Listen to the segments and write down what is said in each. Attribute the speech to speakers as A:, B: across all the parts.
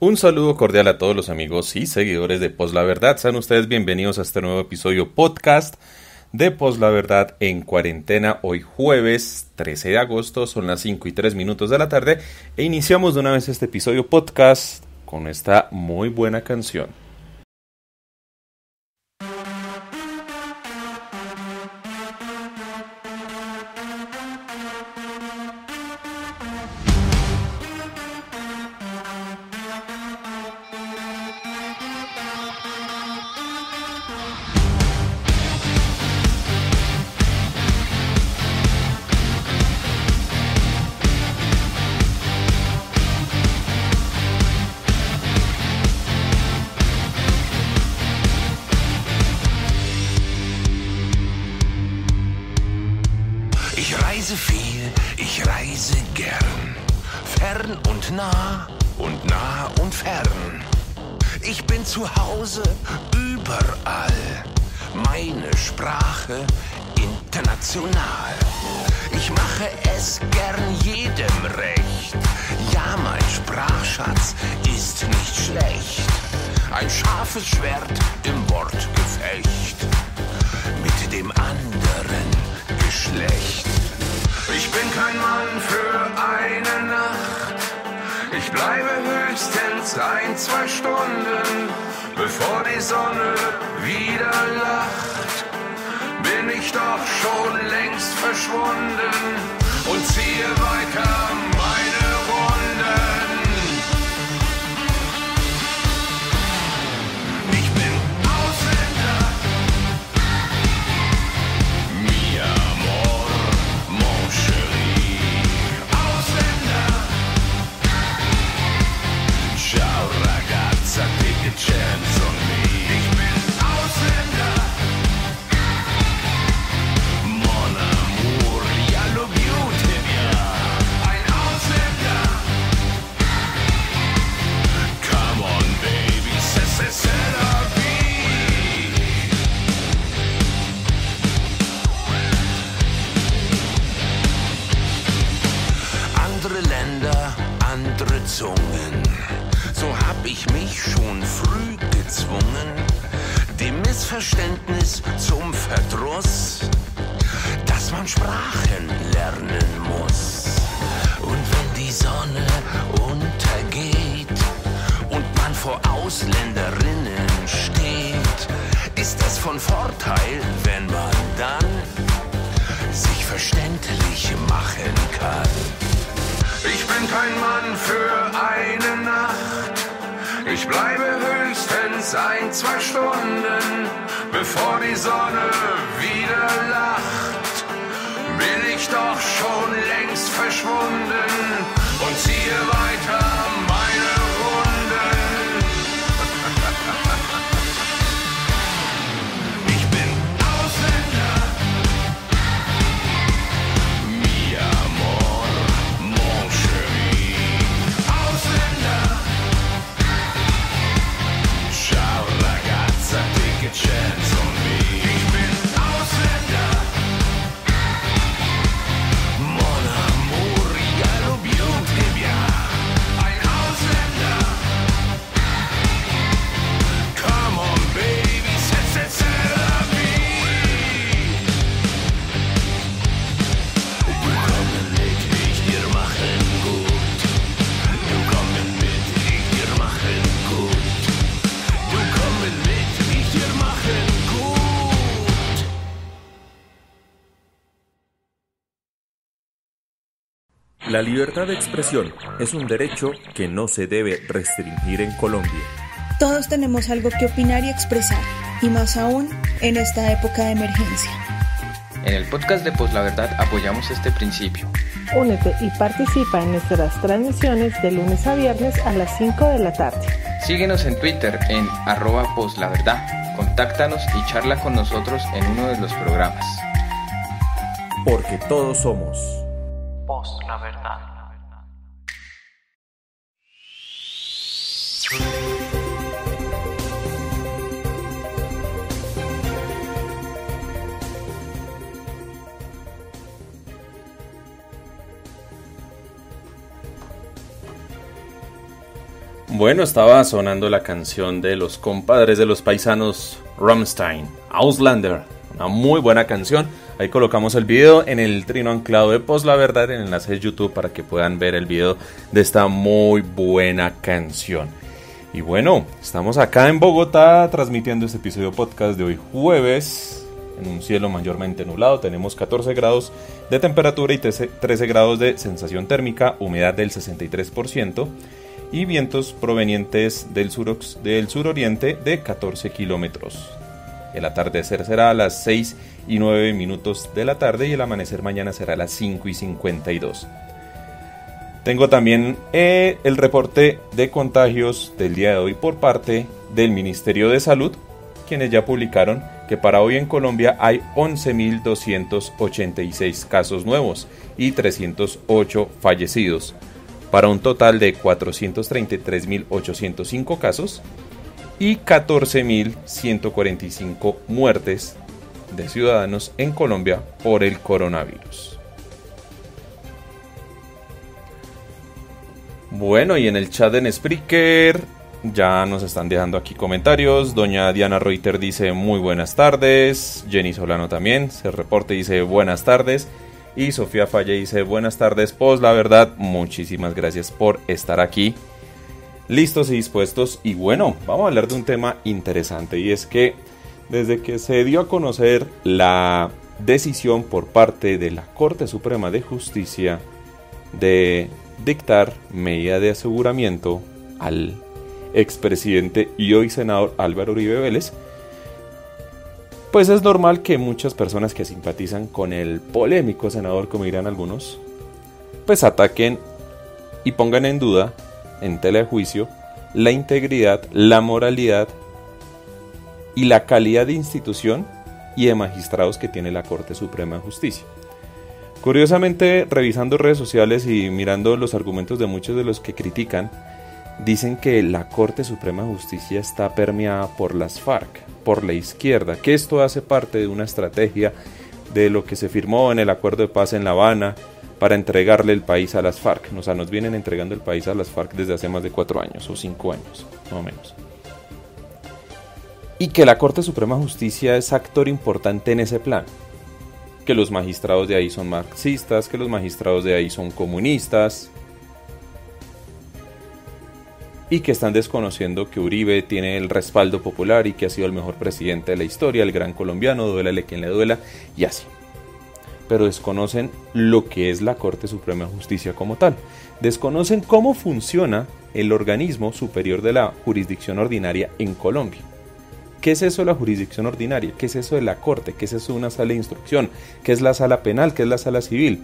A: Un saludo cordial a todos los amigos y seguidores de Post La Verdad. Sean ustedes bienvenidos a este nuevo episodio podcast de Post La Verdad en cuarentena. Hoy jueves 13 de agosto, son las 5:03 de la tarde e iniciamos de una vez este episodio podcast con esta muy buena canción.
B: Ich reise gern, fern und nah und fern. Ich bin zu Hause überall, meine Sprache international. Ich mache es gern jedem recht, ja, mein Sprachschatz ist nicht schlecht. Ein scharfes Schwert im Wortgefecht mit dem anderen Geschlecht. Ich bin kein Mann für eine Nacht. Ich bleibe höchstens 1-2 Stunden, bevor die Sonne wieder lacht. Bin ich doch schon längst verschwunden und ziehe weiter meine Runden. Ich bin Ausländer. Mi amor, mon chéri. Ausländer. Ciao ragazza, take a chance on me. Ich bin Ausländer. Mon amour, ja lo beauty mia. Ein Ausländer. Come on baby, c'est la vie. Andere Länder, andere Zungen. So hab ich mich schon früh gezwungen, dem Missverständnis zum Verdruss, dass man Sprachen lernen muss. Und wenn die Sonne untergeht und man vor Ausländerinnen steht, ist es von Vorteil, wenn man dann sich verständlich machen kann. Ich bin kein Mann für eine Nacht. Ich bleibe höchstens 1-2 Stunden, bevor die Sonne wieder lacht. Bin ich doch schon längst verschwunden und ziehe weiter meine Runden. Ich bin Ausländer. Mi amor, mon chéri. Ausländer. Ciao ragazza, take a chance on me. Ich bin Ausländer. Mon amour, ja lo beauty mia. Ein Ausländer. Come on baby, c'est la vie. Du kommen mit, ich dir machen gut. Du kommen mit, ich dir machen gut. Du kommen mit, ich dir machen gut.
A: La libertad de expresión es un derecho que no se debe restringir en Colombia.
C: Todos tenemos algo que opinar y expresar, y más aún en esta época de emergencia.
D: En el podcast de Post La Verdad apoyamos este principio.
E: Únete y participa en nuestras transmisiones de lunes a viernes a las 5 de la tarde.
D: Síguenos en Twitter en @postlaverdad. Contáctanos y charla con nosotros en uno de los programas.
A: Porque todos somos
F: Post La Verdad.
A: Bueno, estaba sonando la canción de los compadres de los paisanos Rammstein, Auslander, una muy buena canción. Ahí colocamos el video en el trino anclado de Post La Verdad, en el enlace de YouTube, para que puedan ver el video de esta muy buena canción. Y bueno, estamos acá en Bogotá transmitiendo este episodio podcast de hoy jueves, en un cielo mayormente nublado. Tenemos 14 grados de temperatura y 13 grados de sensación térmica, humedad del 63% y vientos provenientes del suroriente de 14 kilómetros. El atardecer será a las 6:09 de la tarde y el amanecer mañana será a las 5:52. Tengo también el reporte de contagios del día de hoy por parte del Ministerio de Salud, quienes ya publicaron que para hoy en Colombia hay 11.286 casos nuevos y 308 fallecidos, para un total de 433.805 casos y 14.145 muertes de ciudadanos en Colombia por el coronavirus. Bueno, y en el chat en Spreaker ya nos están dejando aquí comentarios. Doña Diana Reuter dice muy buenas tardes. Jenny Solano también se reporta y dice buenas tardes. Y Sofía Falle dice buenas tardes, Post La Verdad. Muchísimas gracias por estar aquí, listos y dispuestos. Y bueno, vamos a hablar de un tema interesante, y es que desde que se dio a conocer la decisión por parte de la Corte Suprema de Justicia de dictar medida de aseguramiento al expresidente y hoy senador Álvaro Uribe Vélez, pues es normal que muchas personas que simpatizan con el polémico senador, como dirán algunos, pues ataquen y pongan en duda, en tela de juicio, la integridad, la moralidad y la calidad de institución y de magistrados que tiene la Corte Suprema de Justicia. Curiosamente, revisando redes sociales y mirando los argumentos de muchos de los que critican, dicen que la Corte Suprema de Justicia está permeada por las FARC, por la izquierda, que esto hace parte de una estrategia de lo que se firmó en el acuerdo de paz en La Habana para entregarle el país a las FARC. O sea, nos vienen entregando el país a las FARC desde hace más de 4 años o 5 años, más o menos. Y que la Corte Suprema de Justicia es actor importante en ese plan. Que los magistrados de ahí son marxistas, que los magistrados de ahí son comunistas, y que están desconociendo que Uribe tiene el respaldo popular y que ha sido el mejor presidente de la historia, el gran colombiano, duélale quien le duela, y así. Pero desconocen lo que es la Corte Suprema de Justicia como tal. Desconocen cómo funciona el organismo superior de la jurisdicción ordinaria en Colombia. ¿Qué es eso de la jurisdicción ordinaria? ¿Qué es eso de la corte? ¿Qué es eso de una sala de instrucción? ¿Qué es la sala penal? ¿Qué es la sala civil?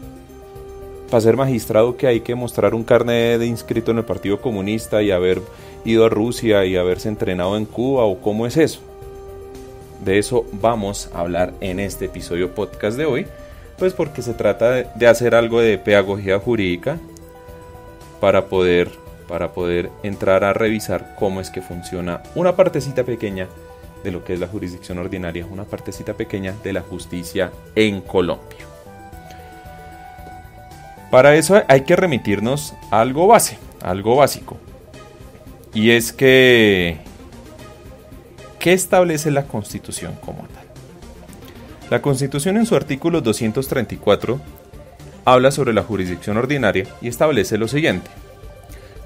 A: Para ser magistrado, que hay que mostrar un carnet de inscrito en el Partido Comunista y haber ido a Rusia y haberse entrenado en Cuba, ¿o cómo es eso? De eso vamos a hablar en este episodio podcast de hoy, pues porque se trata de hacer algo de pedagogía jurídica para poder entrar a revisar cómo es que funciona una partecita pequeña de lo que es la jurisdicción ordinaria, una partecita pequeña de la justicia en Colombia. Para eso hay que remitirnos a algo básico. Y es que, ¿qué establece la Constitución como tal? La Constitución, en su artículo 234 habla sobre la jurisdicción ordinaria y establece lo siguiente: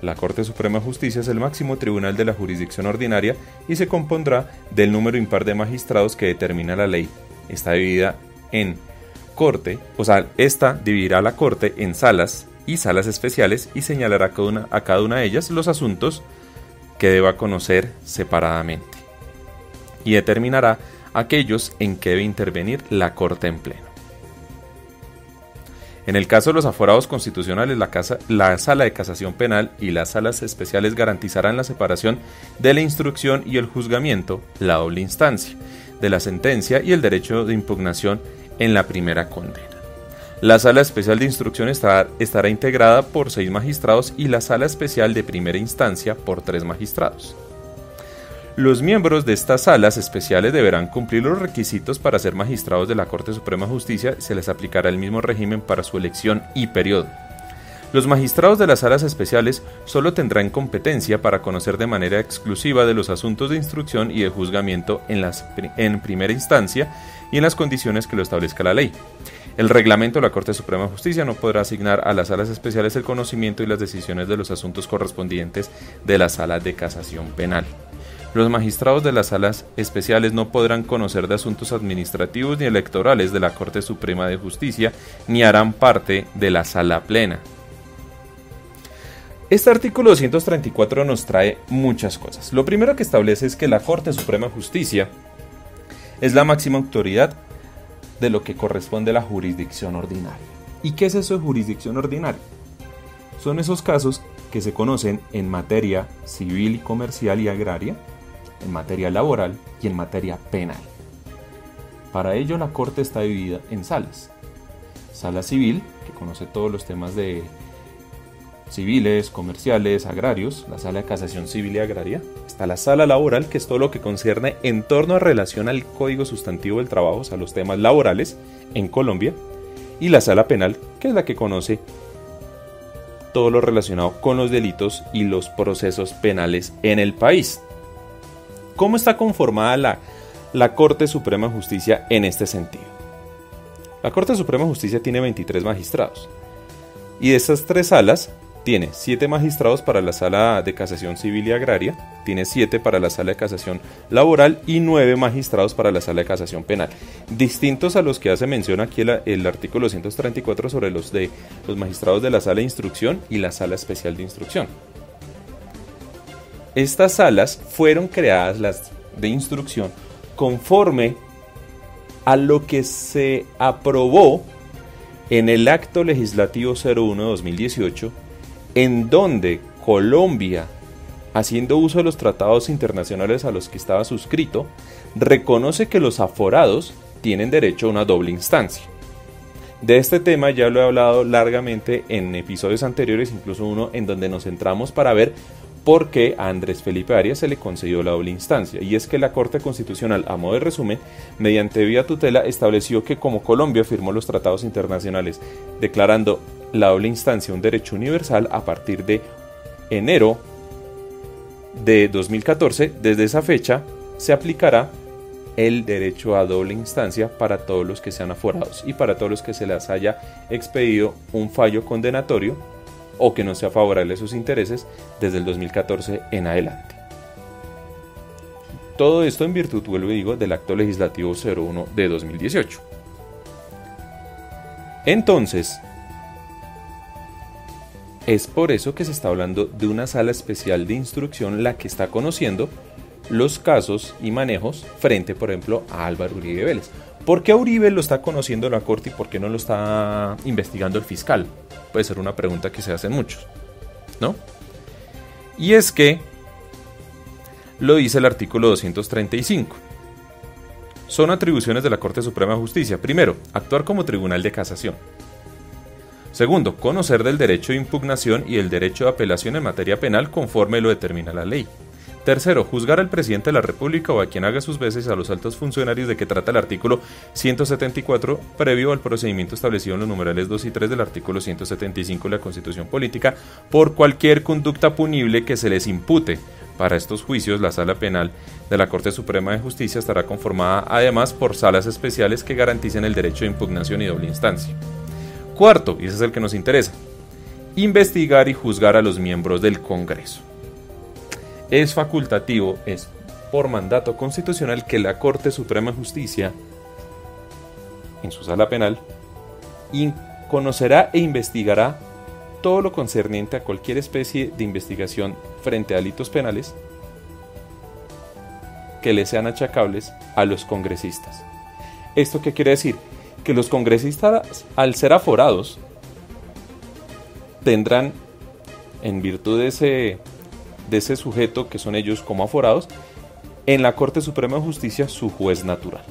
A: la Corte Suprema de Justicia es el máximo tribunal de la jurisdicción ordinaria y se compondrá del número impar de magistrados que determina la ley. Está dividida en corte, esta dividirá la corte en salas y salas especiales y señalará a cada una de ellas los asuntos que deba conocer separadamente y determinará aquellos en que debe intervenir la corte en pleno. En el caso de los aforados constitucionales, la Sala de Casación Penal y las salas especiales garantizarán la separación de la instrucción y el juzgamiento, la doble instancia, de la sentencia y el derecho de impugnación en la primera condena. La Sala Especial de Instrucción estará integrada por 6 magistrados y la Sala Especial de Primera Instancia por 3 magistrados. Los miembros de estas salas especiales deberán cumplir los requisitos para ser magistrados de la Corte Suprema de Justicia y se les aplicará el mismo régimen para su elección y periodo. Los magistrados de las salas especiales solo tendrán competencia para conocer de manera exclusiva de los asuntos de instrucción y de juzgamiento en primera instancia y en las condiciones que lo establezca la ley. El reglamento de la Corte Suprema de Justicia no podrá asignar a las salas especiales el conocimiento y las decisiones de los asuntos correspondientes de la Sala de Casación Penal. Los magistrados de las salas especiales no podrán conocer de asuntos administrativos ni electorales de la Corte Suprema de Justicia, ni harán parte de la Sala Plena. Este artículo 234 nos trae muchas cosas. Lo primero que establece es que la Corte Suprema de Justicia es la máxima autoridad de lo que corresponde a la jurisdicción ordinaria. ¿Y qué es eso de jurisdicción ordinaria? Son esos casos que se conocen en materia civil, comercial y agraria, en materia laboral y en materia penal. Para ello la Corte está dividida en salas. Sala civil, que conoce todos los temas de civiles, comerciales, agrarios, la Sala de Casación Civil y Agraria. Está la Sala Laboral, que es todo lo que concierne en torno a relación al Código Sustantivo del Trabajo, o sea, los temas laborales en Colombia. Y la Sala Penal, que es la que conoce todo lo relacionado con los delitos y los procesos penales en el país. ¿Cómo está conformada la Corte Suprema de Justicia en este sentido? La Corte Suprema de Justicia tiene 23 magistrados. Y de estas tres salas, tiene 7 magistrados para la Sala de Casación Civil y Agraria, tiene 7 para la Sala de Casación Laboral y 9 magistrados para la Sala de Casación Penal, distintos a los que hace mención aquí el artículo 234 sobre los magistrados de la Sala de Instrucción y la Sala Especial de Instrucción. Estas salas fueron creadas, las de instrucción, conforme a lo que se aprobó en el Acto Legislativo 01 de 2018, en donde Colombia, haciendo uso de los tratados internacionales a los que estaba suscrito, reconoce que los aforados tienen derecho a una doble instancia. De este tema ya lo he hablado largamente en episodios anteriores, incluso uno en donde nos centramos para ver por qué a Andrés Felipe Arias se le concedió la doble instancia. Y es que la Corte Constitucional, a modo de resumen, mediante vía tutela, estableció que como Colombia firmó los tratados internacionales declarando la doble instancia un derecho universal, a partir de enero de 2014, desde esa fecha se aplicará el derecho a doble instancia para todos los que sean aforados y para todos los que se les haya expedido un fallo condenatorio o que no sea favorable a sus intereses desde el 2014 en adelante. Todo esto en virtud, vuelvo y digo, del Acto Legislativo 01 de 2018. Entonces, es por eso que se está hablando de una sala especial de instrucción, la que está conociendo los casos y manejos frente, por ejemplo, a Álvaro Uribe Vélez. ¿Por qué a Uribe lo está conociendo la Corte y por qué no lo está investigando el fiscal? Puede ser una pregunta que se hacen muchos, ¿no? Y es que lo dice el artículo 235. Son atribuciones de la Corte Suprema de Justicia. Primero, actuar como tribunal de casación. Segundo, conocer del derecho de impugnación y el derecho de apelación en materia penal conforme lo determina la ley. Tercero, juzgar al presidente de la República o a quien haga sus veces, a los altos funcionarios de que trata el artículo 174, previo al procedimiento establecido en los numerales 2 y 3 del artículo 175 de la Constitución Política, por cualquier conducta punible que se les impute. Para estos juicios, la Sala Penal de la Corte Suprema de Justicia estará conformada además por salas especiales que garanticen el derecho de impugnación y doble instancia. Cuarto, y ese es el que nos interesa, investigar y juzgar a los miembros del Congreso. Es facultativo, es por mandato constitucional que la Corte Suprema de Justicia, en su sala penal, conocerá e investigará todo lo concerniente a cualquier especie de investigación frente a delitos penales que le sean achacables a los congresistas. ¿Esto qué quiere decir? Que los congresistas, al ser aforados, tendrán, en virtud de ese sujeto que son ellos como aforados, en la Corte Suprema de Justicia su juez natural.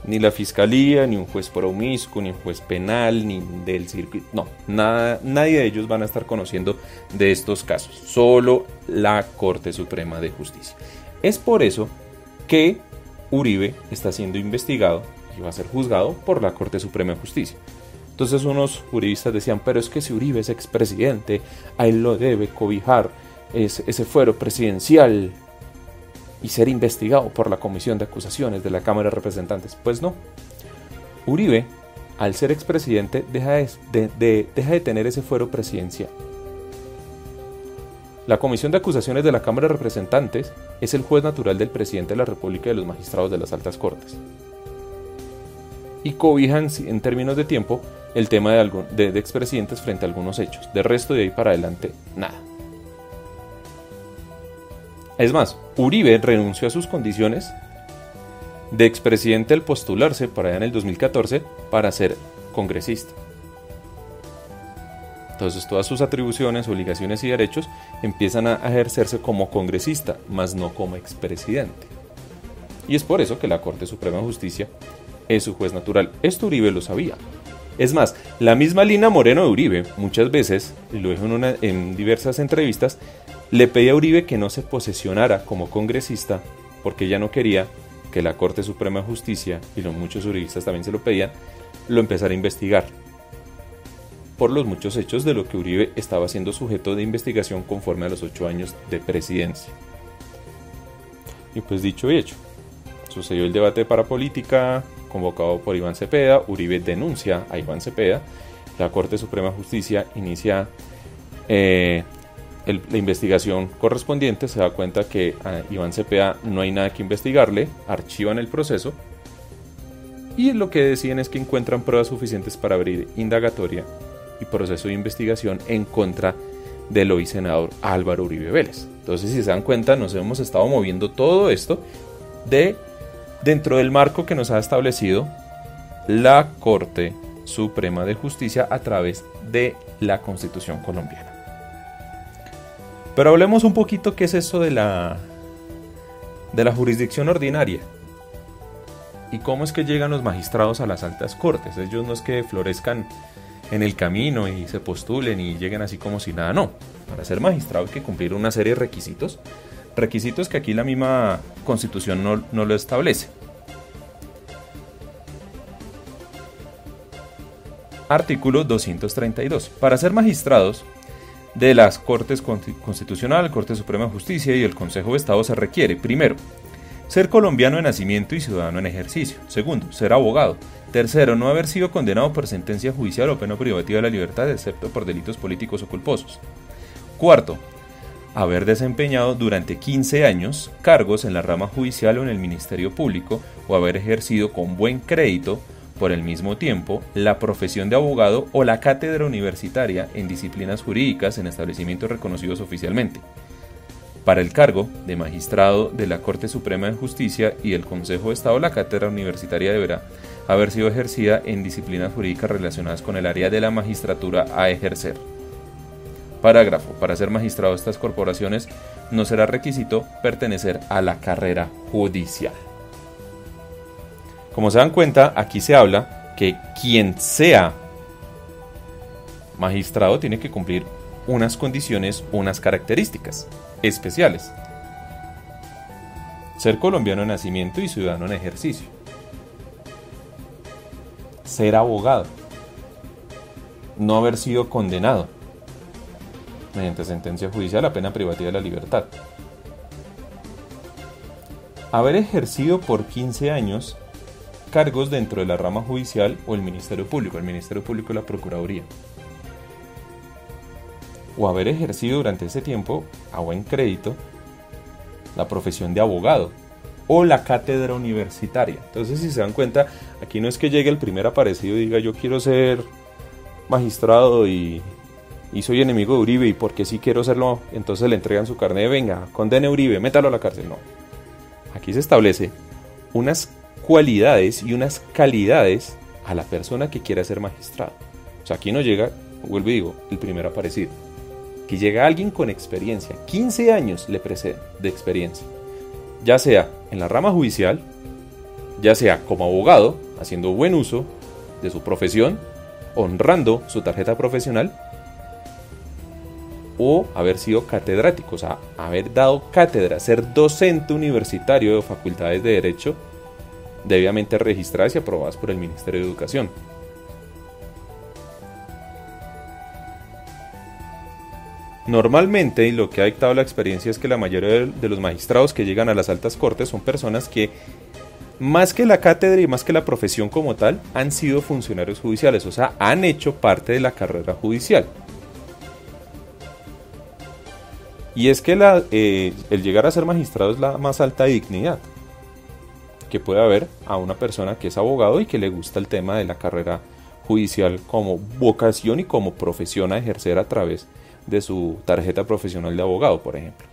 A: Ni la fiscalía, ni un juez promiscuo, ni un juez penal, ni del circuito, no, nadie de ellos van a estar conociendo de estos casos, solo la Corte Suprema de Justicia. Es por eso que Uribe está siendo investigado y va a ser juzgado por la Corte Suprema de Justicia. Entonces unos uribistas decían, pero es que si Uribe es expresidente, a él lo debe cobijar ese fuero presidencial y ser investigado por la Comisión de Acusaciones de la Cámara de Representantes. Pues no. Uribe, al ser expresidente, deja de tener ese fuero presidencial. La Comisión de Acusaciones de la Cámara de Representantes es el juez natural del presidente de la República y de los magistrados de las altas cortes. Y cobijan, en términos de tiempo, el tema de expresidentes frente a algunos hechos. De resto, de ahí para adelante, nada. Es más, Uribe renunció a sus condiciones de expresidente al postularse para allá en el 2014 para ser congresista. Entonces todas sus atribuciones, obligaciones y derechos empiezan a ejercerse como congresista, más no como expresidente. Y es por eso que la Corte Suprema de Justicia es su juez natural. Esto Uribe lo sabía. Es más, la misma Lina Moreno de Uribe, muchas veces, y lo dijo en diversas entrevistas, le pedía a Uribe que no se posesionara como congresista porque ella no quería que la Corte Suprema de Justicia, y los muchos uribistas también se lo pedían, lo empezara a investigar por los muchos hechos de lo que Uribe estaba siendo sujeto de investigación conforme a los 8 años de presidencia. Y pues dicho y hecho, sucedió el debate de parapolítica convocado por Iván Cepeda. Uribe denuncia a Iván Cepeda, la Corte Suprema de Justicia inicia la investigación correspondiente, se da cuenta que a Iván Cepeda no hay nada que investigarle, archivan el proceso y lo que deciden es que encuentran pruebas suficientes para abrir indagatoria y proceso de investigación en contra del hoy senador Álvaro Uribe Vélez. Entonces, si se dan cuenta, nos hemos estado moviendo todo esto dentro del marco que nos ha establecido la Corte Suprema de Justicia a través de la Constitución colombiana. Pero hablemos un poquito qué es eso de la jurisdicción ordinaria y cómo es que llegan los magistrados a las altas cortes. Ellos no es que florezcan en el camino y se postulen y lleguen así como si nada, no. Para ser magistrado hay que cumplir una serie de requisitos que aquí la misma Constitución no lo establece. Artículo 232. Para ser magistrados de las Cortes Constitucional, Corte Suprema de Justicia y el Consejo de Estado se requiere, primero, ser colombiano de nacimiento y ciudadano en ejercicio. Segundo, ser abogado. Tercero, no haber sido condenado por sentencia judicial o pena privativa de la libertad, excepto por delitos políticos o culposos. Cuarto, haber desempeñado durante 15 años cargos en la rama judicial o en el Ministerio Público o haber ejercido con buen crédito por el mismo tiempo la profesión de abogado o la cátedra universitaria en disciplinas jurídicas en establecimientos reconocidos oficialmente. Para el cargo de magistrado de la Corte Suprema de Justicia y el Consejo de Estado, la cátedra universitaria deberá haber sido ejercida en disciplinas jurídicas relacionadas con el área de la magistratura a ejercer. Parágrafo. Para ser magistrado de estas corporaciones no será requisito pertenecer a la carrera judicial. Como se dan cuenta, aquí se habla que quien sea magistrado tiene que cumplir unas condiciones, unas características especiales. Ser colombiano de nacimiento y ciudadano en ejercicio. Ser abogado. No haber sido condenado mediante sentencia judicial a pena privativa de la libertad. Haber ejercido por 15 años cargos dentro de la rama judicial o el Ministerio Público. El Ministerio Público y la Procuraduría. O haber ejercido durante ese tiempo, a buen crédito, la profesión de abogado o la cátedra universitaria. Entonces, si se dan cuenta, aquí no es que llegue el primer aparecido y diga yo quiero ser magistrado y soy enemigo de Uribe y porque sí quiero serlo, entonces le entregan su carnet, venga, condene a Uribe, métalo a la cárcel. No. Aquí se establece unas cualidades y unas calidades a la persona que quiera ser magistrado. O sea, aquí no llega, vuelvo y digo, el primer aparecido. Aquí llega alguien con experiencia, 15 años le preceden de experiencia, ya sea en la rama judicial, ya sea como abogado, haciendo buen uso de su profesión, honrando su tarjeta profesional, o haber sido catedrático, o sea, haber dado cátedra, ser docente universitario de facultades de Derecho, debidamente registradas y aprobadas por el Ministerio de Educación. Normalmente, y lo que ha dictado la experiencia es que la mayoría de los magistrados que llegan a las altas cortes son personas que, más que la cátedra y más que la profesión como tal, han sido funcionarios judiciales, o sea, han hecho parte de la carrera judicial. Y es que el llegar a ser magistrado es la más alta dignidad que puede haber a una persona que es abogado y que le gusta el tema de la carrera judicial como vocación y como profesión a ejercer a través de su tarjeta profesional de abogado, por ejemplo.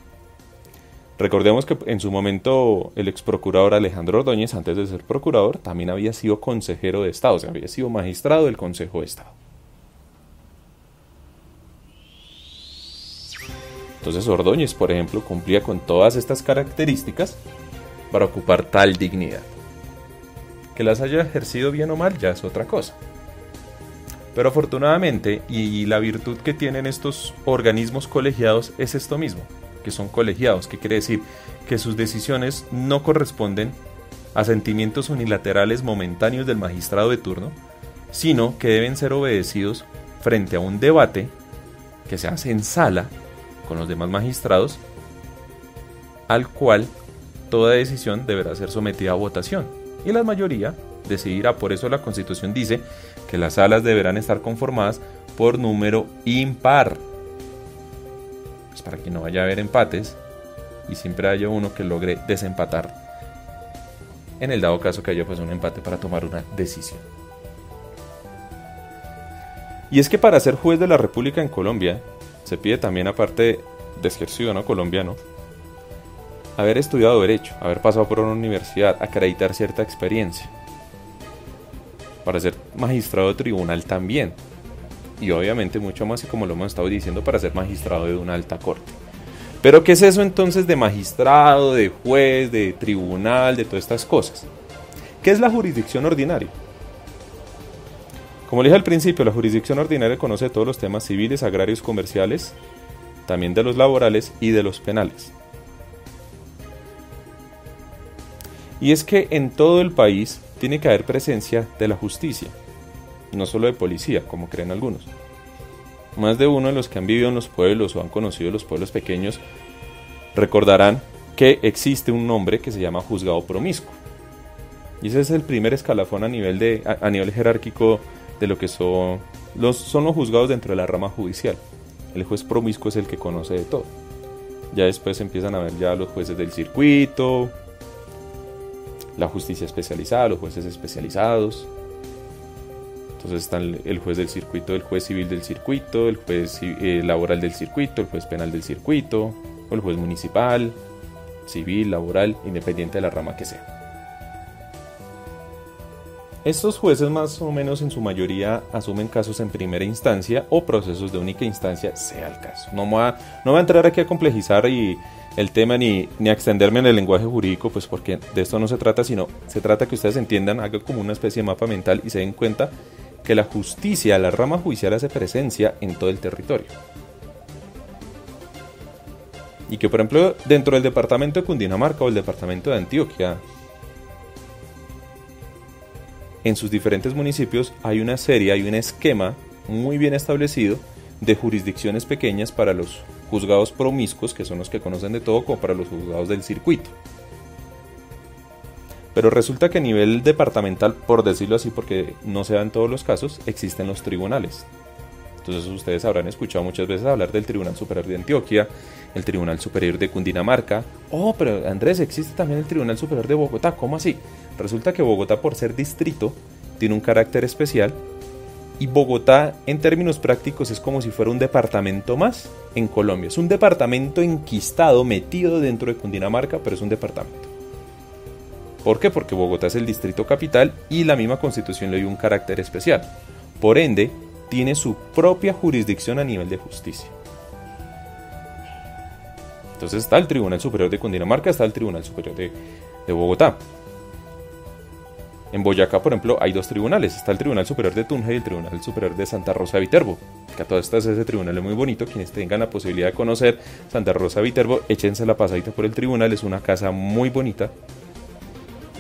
A: Recordemos que en su momento el ex procurador Alejandro Ordóñez, antes de ser procurador, también había sido consejero de Estado, o sea, había sido magistrado del Consejo de Estado. Entonces Ordóñez, por ejemplo, cumplía con todas estas características para ocupar tal dignidad. Que las haya ejercido bien o mal ya es otra cosa. Pero afortunadamente, y la virtud que tienen estos organismos colegiados es esto mismo, que son colegiados, que quiere decir que sus decisiones no corresponden a sentimientos unilaterales momentáneos del magistrado de turno, sino que deben ser obedecidos frente a un debate que se hace en sala con los demás magistrados, al cual toda decisión deberá ser sometida a votación, y la mayoría decidirá. Por eso la Constitución dice que las salas deberán estar conformadas por número impar, pues para que no vaya a haber empates y siempre haya uno que logre desempatar, en el dado caso que haya pues un empate para tomar una decisión. Y es que para ser juez de la República en Colombia se pide también, aparte de ser ciudadano colombiano, haber estudiado Derecho, haber pasado por una universidad, acreditar cierta experiencia. Para ser magistrado de tribunal también. Y obviamente mucho más, y como lo hemos estado diciendo, para ser magistrado de una alta corte. Pero ¿qué es eso entonces de magistrado, de juez, de tribunal, de todas estas cosas? ¿Qué es la jurisdicción ordinaria? Como le dije al principio, la jurisdicción ordinaria conoce todos los temas civiles, agrarios, comerciales, también de los laborales y de los penales. Y es que en todo el país tiene que haber presencia de la justicia, no solo de policía, como creen algunos. Más de uno de los que han vivido en los pueblos o han conocido los pueblos pequeños recordarán que existe un nombre que se llama juzgado promiscuo. Y ese es el primer escalafón a nivel jerárquico de lo que son los juzgados dentro de la rama judicial. El juez promiscuo es el que conoce de todo. Ya después empiezan a ver ya los jueces del circuito, la justicia especializada, los jueces especializados. Entonces están el juez del circuito, el juez civil del circuito, el juez laboral del circuito, el juez penal del circuito, o el juez municipal, civil, laboral, independiente de la rama que sea. Estos jueces más o menos en su mayoría asumen casos en primera instancia o procesos de única instancia, sea el caso. No voy a entrar aquí a complejizar el tema ni a extenderme en el lenguaje jurídico, pues porque de esto no se trata, sino se trata que ustedes entiendan, hagan como una especie de mapa mental y se den cuenta que la justicia, la rama judicial hace presencia en todo el territorio. Y que por ejemplo dentro del departamento de Cundinamarca o el departamento de Antioquia, en sus diferentes municipios hay un esquema muy bien establecido de jurisdicciones pequeñas para los juzgados promiscuos, que son los que conocen de todo, como para los juzgados del circuito. Pero resulta que a nivel departamental, por decirlo así, porque no se da en todos los casos, existen los tribunales. Entonces ustedes habrán escuchado muchas veces hablar del Tribunal Superior de Antioquia, el Tribunal Superior de Cundinamarca. Oh, pero Andrés, existe también el Tribunal Superior de Bogotá. ¿Cómo así? Resulta que Bogotá, por ser distrito, tiene un carácter especial. Y Bogotá, en términos prácticos, es como si fuera un departamento más en Colombia. Es un departamento enquistado, metido dentro de Cundinamarca, pero es un departamento. ¿Por qué? Porque Bogotá es el distrito capital y la misma Constitución le dio un carácter especial. Por ende, tiene su propia jurisdicción a nivel de justicia. Entonces está el Tribunal Superior de Cundinamarca, está el Tribunal Superior de Bogotá. En Boyacá, por ejemplo, hay dos tribunales. Está el Tribunal Superior de Tunja y el Tribunal Superior de Santa Rosa de Viterbo. Que a todas estas ese tribunal es muy bonito. Quienes tengan la posibilidad de conocer Santa Rosa de Viterbo, échense la pasadita por el tribunal. Es una casa muy bonita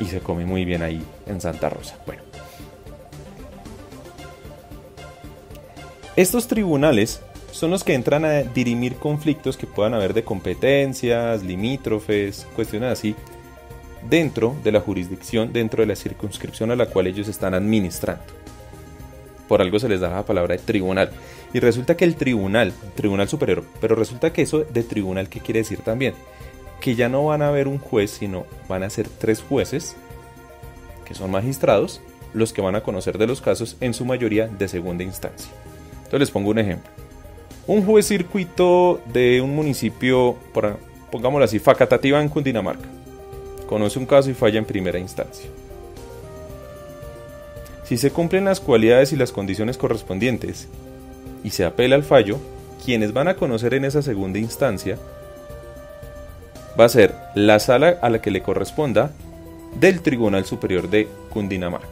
A: y se come muy bien ahí en Santa Rosa. Bueno, estos tribunales son los que entran a dirimir conflictos que puedan haber de competencias, limítrofes, cuestiones así, dentro de la jurisdicción, dentro de la circunscripción a la cual ellos están administrando. Por algo se les da la palabra de tribunal. Y resulta que el tribunal superior, pero resulta que eso de tribunal, ¿qué quiere decir también? Que ya no van a haber un juez, sino van a ser 3 jueces, que son magistrados, los que van a conocer de los casos, en su mayoría de segunda instancia. Entonces les pongo un ejemplo. Un juez circuito de un municipio, pongámoslo así, Facatativá en Cundinamarca, conoce un caso y falla en primera instancia. Si se cumplen las cualidades y las condiciones correspondientes y se apela al fallo, quienes van a conocer en esa segunda instancia va a ser la sala a la que le corresponda del Tribunal Superior de Cundinamarca.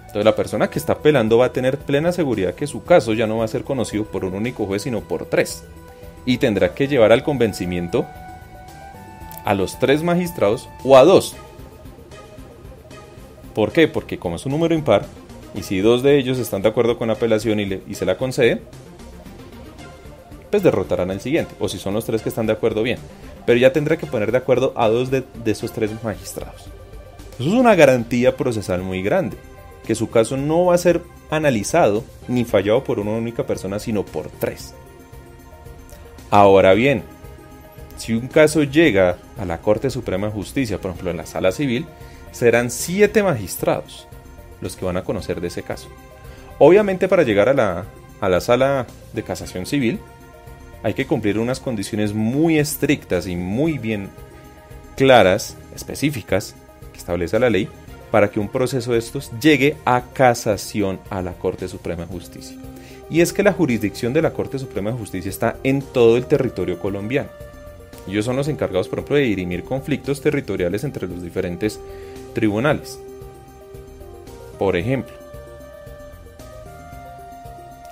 A: Entonces la persona que está apelando va a tener plena seguridad que su caso ya no va a ser conocido por un único juez, sino por 3. Y tendrá que llevar al convencimiento a los 3 magistrados o a 2. ¿Por qué? Porque como es un número impar, y si 2 de ellos están de acuerdo con la apelación y se la conceden, pues derrotarán al siguiente. O si son los 3 que están de acuerdo, bien. Pero ya tendrá que poner de acuerdo a 2 de esos 3 magistrados. Eso es una garantía procesal muy grande, que su caso no va a ser analizado ni fallado por una única persona, sino por 3. Ahora bien, si un caso llega a la Corte Suprema de Justicia, por ejemplo en la Sala Civil, serán 7 magistrados los que van a conocer de ese caso. Obviamente para llegar a la Sala de Casación Civil hay que cumplir unas condiciones muy estrictas y muy bien claras, específicas, que establece la ley, para que un proceso de estos llegue a casación a la Corte Suprema de Justicia. Y es que la jurisdicción de la Corte Suprema de Justicia está en todo el territorio colombiano. Ellos son los encargados, por ejemplo, de dirimir conflictos territoriales entre los diferentes tribunales. Por ejemplo.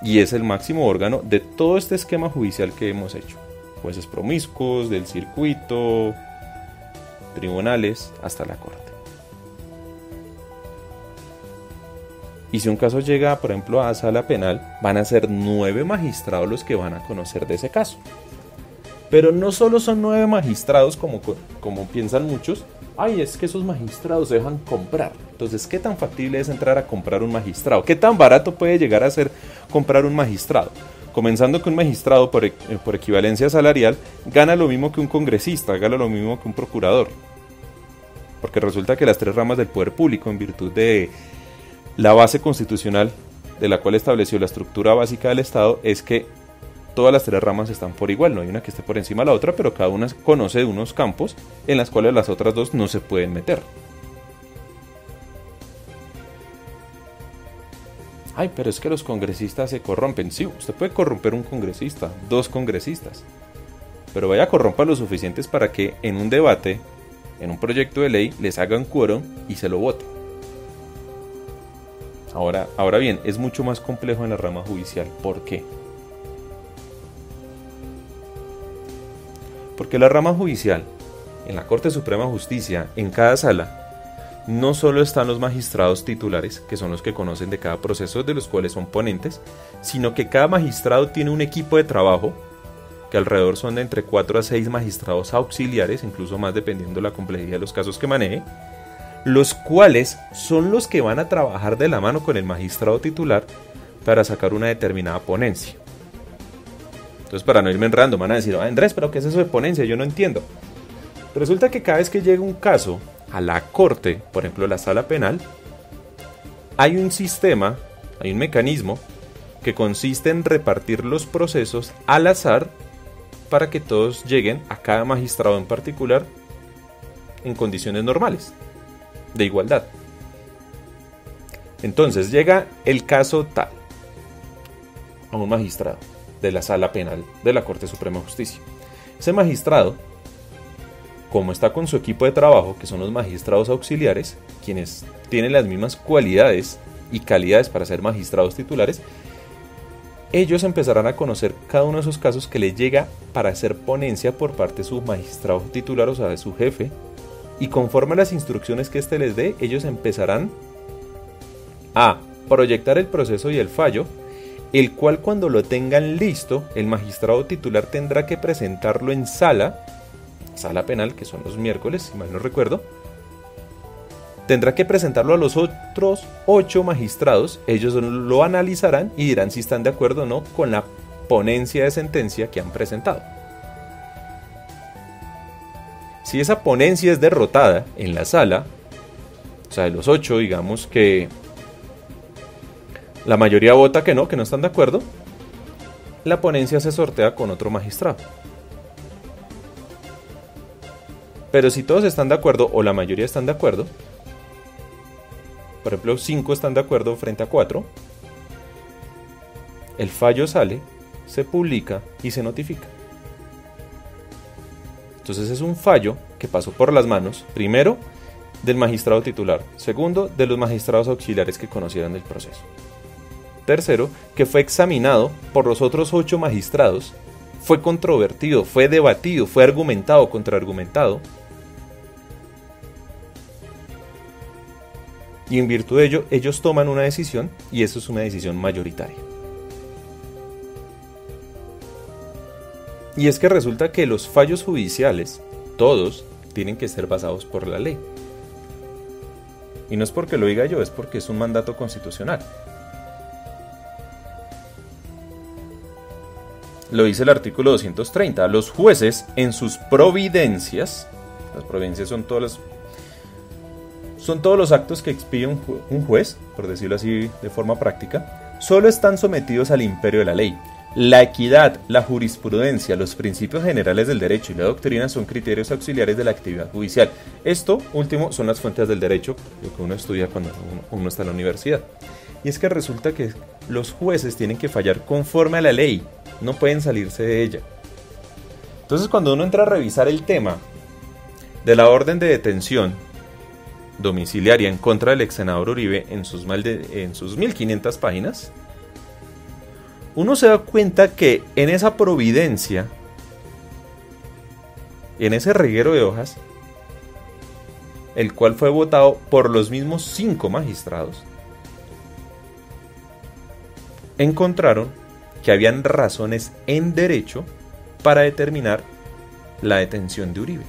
A: Y es el máximo órgano de todo este esquema judicial que hemos hecho. Jueces promiscuos, del circuito, tribunales, hasta la Corte. Y si un caso llega, por ejemplo, a sala penal, van a ser 9 magistrados los que van a conocer de ese caso. Pero no solo son 9 magistrados como piensan muchos. Ay, es que esos magistrados se dejan comprar. Entonces, ¿qué tan factible es entrar a comprar un magistrado? ¿Qué tan barato puede llegar a ser comprar un magistrado? Comenzando que un magistrado, por equivalencia salarial, gana lo mismo que un congresista, gana lo mismo que un procurador. Porque resulta que las 3 ramas del poder público, en virtud de la base constitucional de la cual estableció la estructura básica del Estado, es que todas las 3 ramas están por igual, no hay una que esté por encima de la otra, pero cada una conoce de unos campos en los cuales las otras 2 no se pueden meter. Ay, pero es que los congresistas se corrompen. Sí, usted puede corromper un congresista, 2 congresistas, pero vaya a corromper lo suficientes para que en un debate, en un proyecto de ley, les hagan quórum y se lo voten. Ahora bien, es mucho más complejo en la rama judicial. ¿Por qué? Porque la rama judicial, en la Corte Suprema de Justicia, en cada sala, no solo están los magistrados titulares, que son los que conocen de cada proceso, de los cuales son ponentes, sino que cada magistrado tiene un equipo de trabajo, que alrededor son de entre 4 a 6 magistrados auxiliares, incluso más dependiendo de la complejidad de los casos que maneje, los cuales son los que van a trabajar de la mano con el magistrado titular para sacar una determinada ponencia. Entonces, para no irme enredando, van a decir, Andrés, ¿pero qué es eso de ponencia? Yo no entiendo. Resulta que cada vez que llega un caso a la corte, por ejemplo la sala penal, hay un sistema, hay un mecanismo que consiste en repartir los procesos al azar para que todos lleguen a cada magistrado en particular en condiciones normales, de igualdad. Entonces llega el caso tal a un magistrado de la sala penal de la Corte Suprema de Justicia. Ese magistrado, como está con su equipo de trabajo, que son los magistrados auxiliares, quienes tienen las mismas cualidades y calidades para ser magistrados titulares, ellos empezarán a conocer cada uno de esos casos que les llega para hacer ponencia por parte de su magistrado titular, o sea, de su jefe, y conforme a las instrucciones que éste les dé, ellos empezarán a proyectar el proceso y el fallo el cual cuando lo tengan listo, el magistrado titular tendrá que presentarlo en sala penal, que son los miércoles, si mal no recuerdo. Tendrá que presentarlo a los otros 8 magistrados, ellos lo analizarán y dirán si están de acuerdo o no con la ponencia de sentencia que han presentado. Si esa ponencia es derrotada en la sala, o sea, de los 8, digamos que la mayoría vota que no están de acuerdo, la ponencia se sortea con otro magistrado. Pero si todos están de acuerdo o la mayoría están de acuerdo, por ejemplo 5 están de acuerdo frente a 4, el fallo sale, se publica y se notifica. Entonces es un fallo que pasó por las manos, primero, del magistrado titular, segundo, de los magistrados auxiliares que conocieran el proceso, tercero, que fue examinado por los otros 8 magistrados, fue controvertido, fue debatido, fue argumentado, contraargumentado, y en virtud de ello, ellos toman una decisión, y eso es una decisión mayoritaria. Y es que resulta que los fallos judiciales, todos, tienen que ser basados por la ley. Y no es porque lo diga yo, es porque es un mandato constitucional. Lo dice el artículo 230. Los jueces, en sus providencias, las providencias son todos los actos que expide un juez, por decirlo así de forma práctica, solo están sometidos al imperio de la ley. La equidad, la jurisprudencia, los principios generales del derecho y la doctrina son criterios auxiliares de la actividad judicial. Esto último son las fuentes del derecho, lo que uno estudia cuando uno está en la universidad. Y es que resulta que los jueces tienen que fallar conforme a la ley, no pueden salirse de ella. Entonces, cuando uno entra a revisar el tema de la orden de detención domiciliaria en contra del ex senador Uribe en sus 1500 páginas, uno se da cuenta que en esa providencia, en ese reguero de hojas, el cual fue votado por los mismos 5 magistrados, encontraron que habían razones en derecho para determinar la detención de Uribe.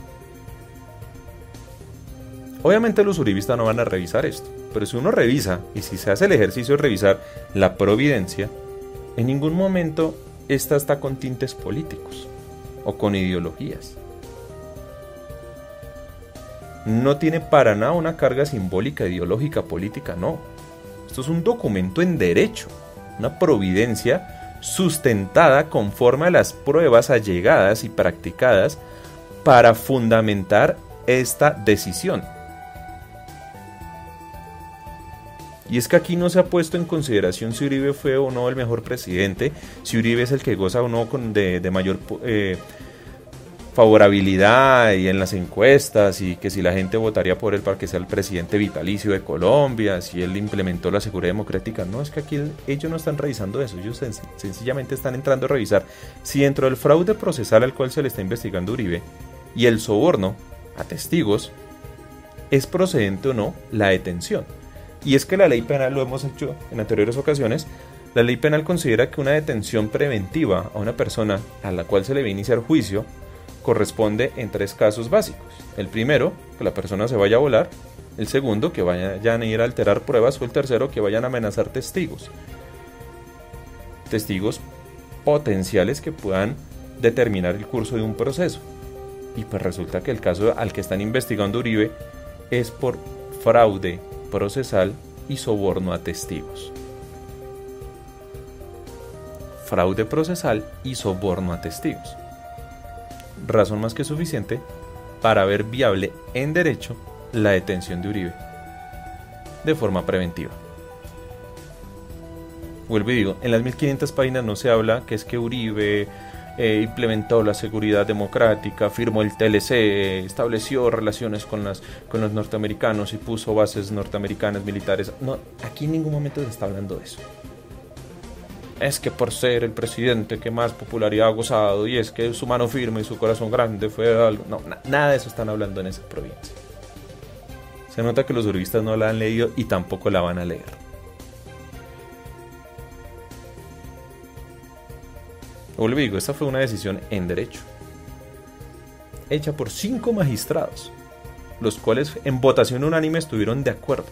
A: Obviamente los uribistas no van a revisar esto, pero si uno revisa, y si se hace el ejercicio de revisar la providencia, en ningún momento esta está con tintes políticos o con ideologías. No tiene para nada una carga simbólica, ideológica, política, no. Esto es un documento en derecho, una providencia sustentada conforme a las pruebas allegadas y practicadas para fundamentar esta decisión. Y es que aquí no se ha puesto en consideración si Uribe fue o no el mejor presidente, si Uribe es el que goza o no de mayor favorabilidad y en las encuestas, y que si la gente votaría por él para que sea el presidente vitalicio de Colombia, si él implementó la seguridad democrática. No, es que aquí ellos no están revisando eso, ellos sencillamente están entrando a revisar si dentro del fraude procesal al cual se le está investigando a Uribe y el soborno a testigos es procedente o no la detención. Y es que la ley penal, lo hemos hecho en anteriores ocasiones, la ley penal considera que una detención preventiva a una persona a la cual se le va a iniciar juicio corresponde en 3 casos básicos. El primero, que la persona se vaya a volar; el segundo, que vayan a ir a alterar pruebas; o el tercero, que vayan a amenazar testigos potenciales que puedan determinar el curso de un proceso. Y pues resulta que el caso al que están investigando Uribe es por fraude procesal y soborno a testigos. Fraude procesal y soborno a testigos. Razón más que suficiente para ver viable en derecho la detención de Uribe de forma preventiva. Vuelvo y digo, en las 1500 páginas no se habla que es que Uribe implementó la seguridad democrática, firmó el TLC, estableció relaciones con los norteamericanos y puso bases norteamericanas militares. No, aquí en ningún momento se está hablando de eso. Es que por ser el presidente que más popularidad ha gozado, y es que su mano firme y su corazón grande fue algo. No, nada de eso están hablando en esa provincia. Se nota que los uribistas no la han leído y tampoco la van a leer. vuelvo y digo, esta fue una decisión en derecho, hecha por 5 magistrados, los cuales en votación unánime estuvieron de acuerdo.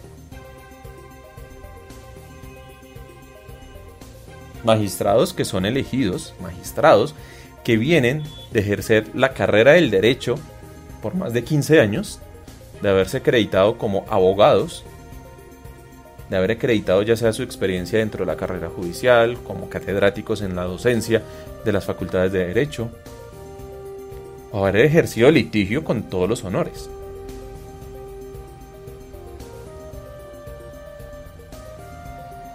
A: Magistrados que son elegidos, magistrados que vienen de ejercer la carrera del derecho por más de 15 años, de haberse acreditado como abogados, de haber acreditado ya sea su experiencia dentro de la carrera judicial, como catedráticos en la docencia de las facultades de derecho, o haber ejercido litigio con todos los honores.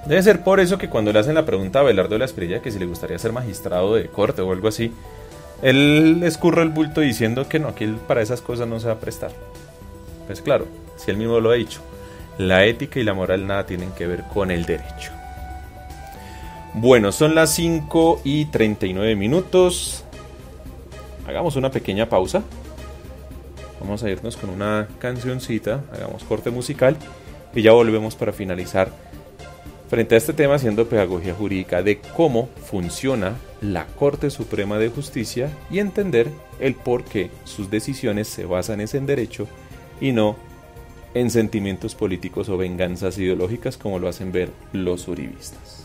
A: Debe ser por eso que cuando le hacen la pregunta a Abelardo de la Espriella que si le gustaría ser magistrado de corte o algo así, él escurre el bulto diciendo que no, que él para esas cosas no se va a prestar. Pues claro, si él mismo lo ha dicho, la ética y la moral nada tienen que ver con el derecho. Bueno, son las 5:39 minutos. Hagamos una pequeña pausa. Vamos a irnos con una cancioncita, hagamos corte musical y ya volvemos para finalizar frente a este tema haciendo pedagogía jurídica de cómo funciona la Corte Suprema de Justicia y entender el por qué sus decisiones se basan en derecho y no en sentimientos políticos o venganzas ideológicas como lo hacen ver los uribistas.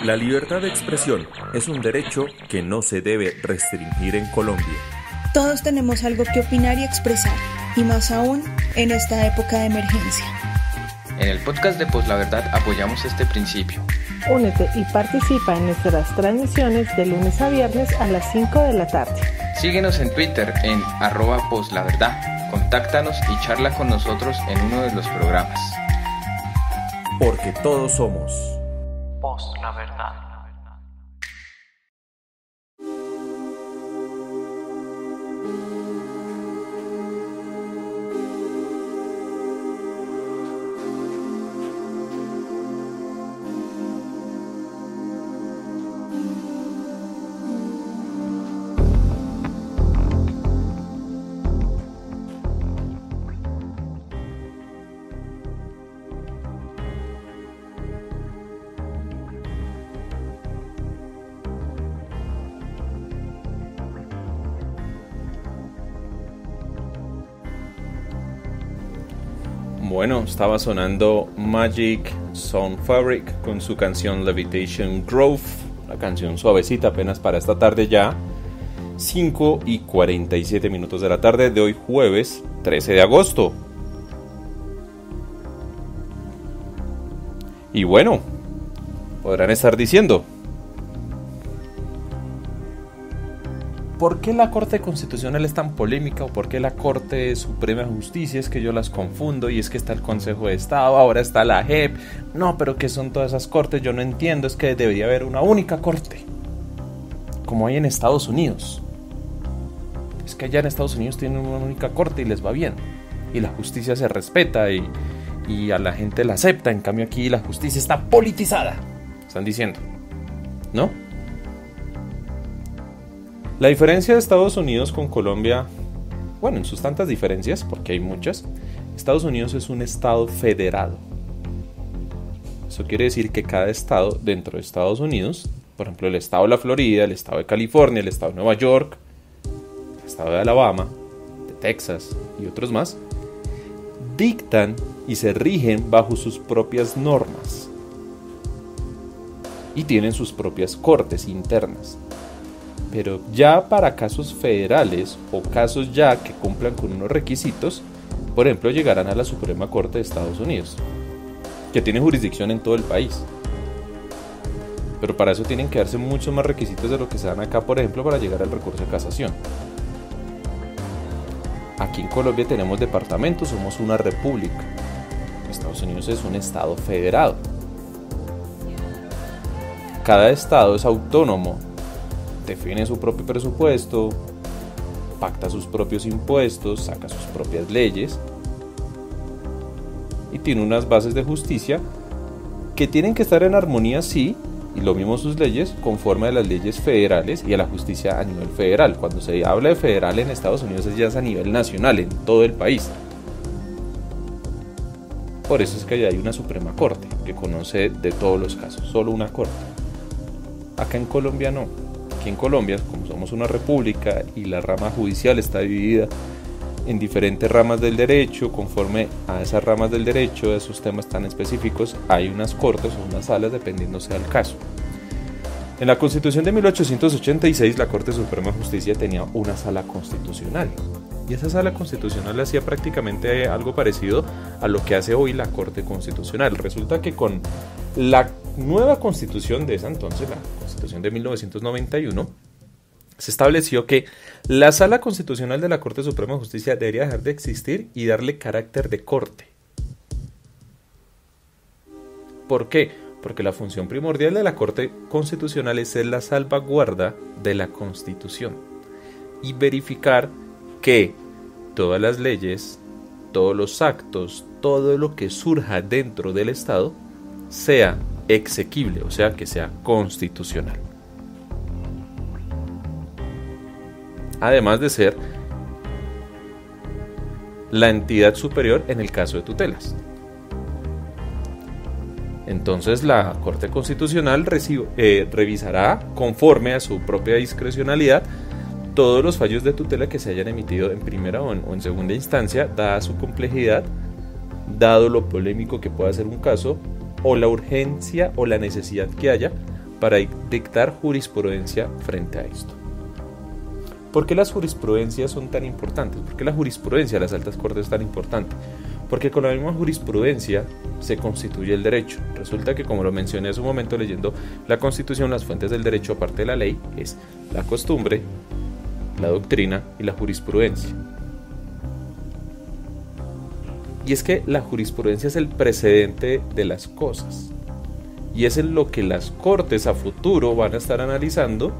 A: La libertad de expresión es un derecho que no se debe restringir en Colombia.
C: Todos tenemos algo que opinar y expresar, y más aún en esta época de emergencia.
D: En el podcast de Pos la Verdad apoyamos este principio.
E: Únete y participa en nuestras transmisiones de lunes a viernes a las 5 de la tarde.
D: Síguenos en Twitter en @poslaverdad. Contáctanos y charla con nosotros en uno de los programas.
A: Porque todos somos
F: Pos la Verdad.
A: Bueno, estaba sonando Magic Sound Fabric con su canción Levitation Grove, una canción suavecita apenas para esta tarde ya, 5:47 de la tarde de hoy jueves 13 de agosto. Y bueno, podrán estar diciendo, ¿por qué la Corte Constitucional es tan polémica? ¿O por qué la Corte Suprema de Justicia? Es que yo las confundo, y es que está el Consejo de Estado, ahora está la JEP. No, pero ¿qué son todas esas cortes? Yo no entiendo, es que debería haber una única corte, como hay en Estados Unidos. Es que allá en Estados Unidos tienen una única corte y les va bien, y la justicia se respeta y a la gente la acepta. En cambio aquí la justicia está politizada, están diciendo, ¿no? La diferencia de Estados Unidos con Colombia, bueno, en sus tantas diferencias, porque hay muchas, Estados Unidos es un estado federado. Eso quiere decir que cada estado dentro de Estados Unidos, por ejemplo el estado de la Florida, el estado de California, el estado de Nueva York, el estado de Alabama, de Texas y otros más, dictan y se rigen bajo sus propias normas y tienen sus propias cortes internas. Pero ya para casos federales o casos ya que cumplan con unos requisitos, por ejemplo, llegarán a la Suprema Corte de Estados Unidos, que tiene jurisdicción en todo el país. Pero para eso tienen que darse muchos más requisitos de lo que se dan acá, por ejemplo, para llegar al recurso de casación. Aquí en Colombia tenemos departamentos, somos una república. Estados Unidos es un estado federado. Cada estado es autónomo. Define su propio presupuesto, pacta sus propios impuestos, saca sus propias leyes y tiene unas bases de justicia que tienen que estar en armonía, sí, y lo mismo sus leyes, conforme a las leyes federales y a la justicia a nivel federal. Cuando se habla de federal en Estados Unidos ya es a nivel nacional, en todo el país. Por eso es que hay una Suprema Corte que conoce de todos los casos, solo una corte. Acá en Colombia no. Aquí en Colombia, como somos una república y la rama judicial está dividida en diferentes ramas del derecho, conforme a esas ramas del derecho, de esos temas tan específicos, hay unas cortes o unas salas dependiendo sea el caso. En la Constitución de 1886, la Corte Suprema de Justicia tenía una sala constitucional. Y esa sala constitucional hacía prácticamente algo parecido a lo que hace hoy la Corte Constitucional. Resulta que con la nueva constitución de esa entonces, la constitución de 1991, se estableció que la Sala Constitucional de la Corte Suprema de Justicia debería dejar de existir y darle carácter de corte. ¿Por qué? Porque la función primordial de la Corte Constitucional es ser la salvaguarda de la Constitución y verificar que todas las leyes, todos los actos, todo lo que surja dentro del Estado sea exequible, o sea, que sea constitucional. Además de ser la entidad superior en el caso de tutelas. Entonces la Corte Constitucional revisará, conforme a su propia discrecionalidad, todos los fallos de tutela que se hayan emitido en primera o en segunda instancia, dada su complejidad, dado lo polémico que pueda ser un caso, o la urgencia o la necesidad que haya para dictar jurisprudencia frente a esto. ¿Por qué las jurisprudencias son tan importantes? ¿Por qué la jurisprudencia de las altas cortes es tan importante? Porque con la misma jurisprudencia se constituye el derecho. Resulta que, como lo mencioné hace un momento leyendo la Constitución, las fuentes del derecho, aparte de la ley, es la costumbre, la doctrina y la jurisprudencia. Y es que la jurisprudencia es el precedente de las cosas. Y es en lo que las cortes a futuro van a estar analizando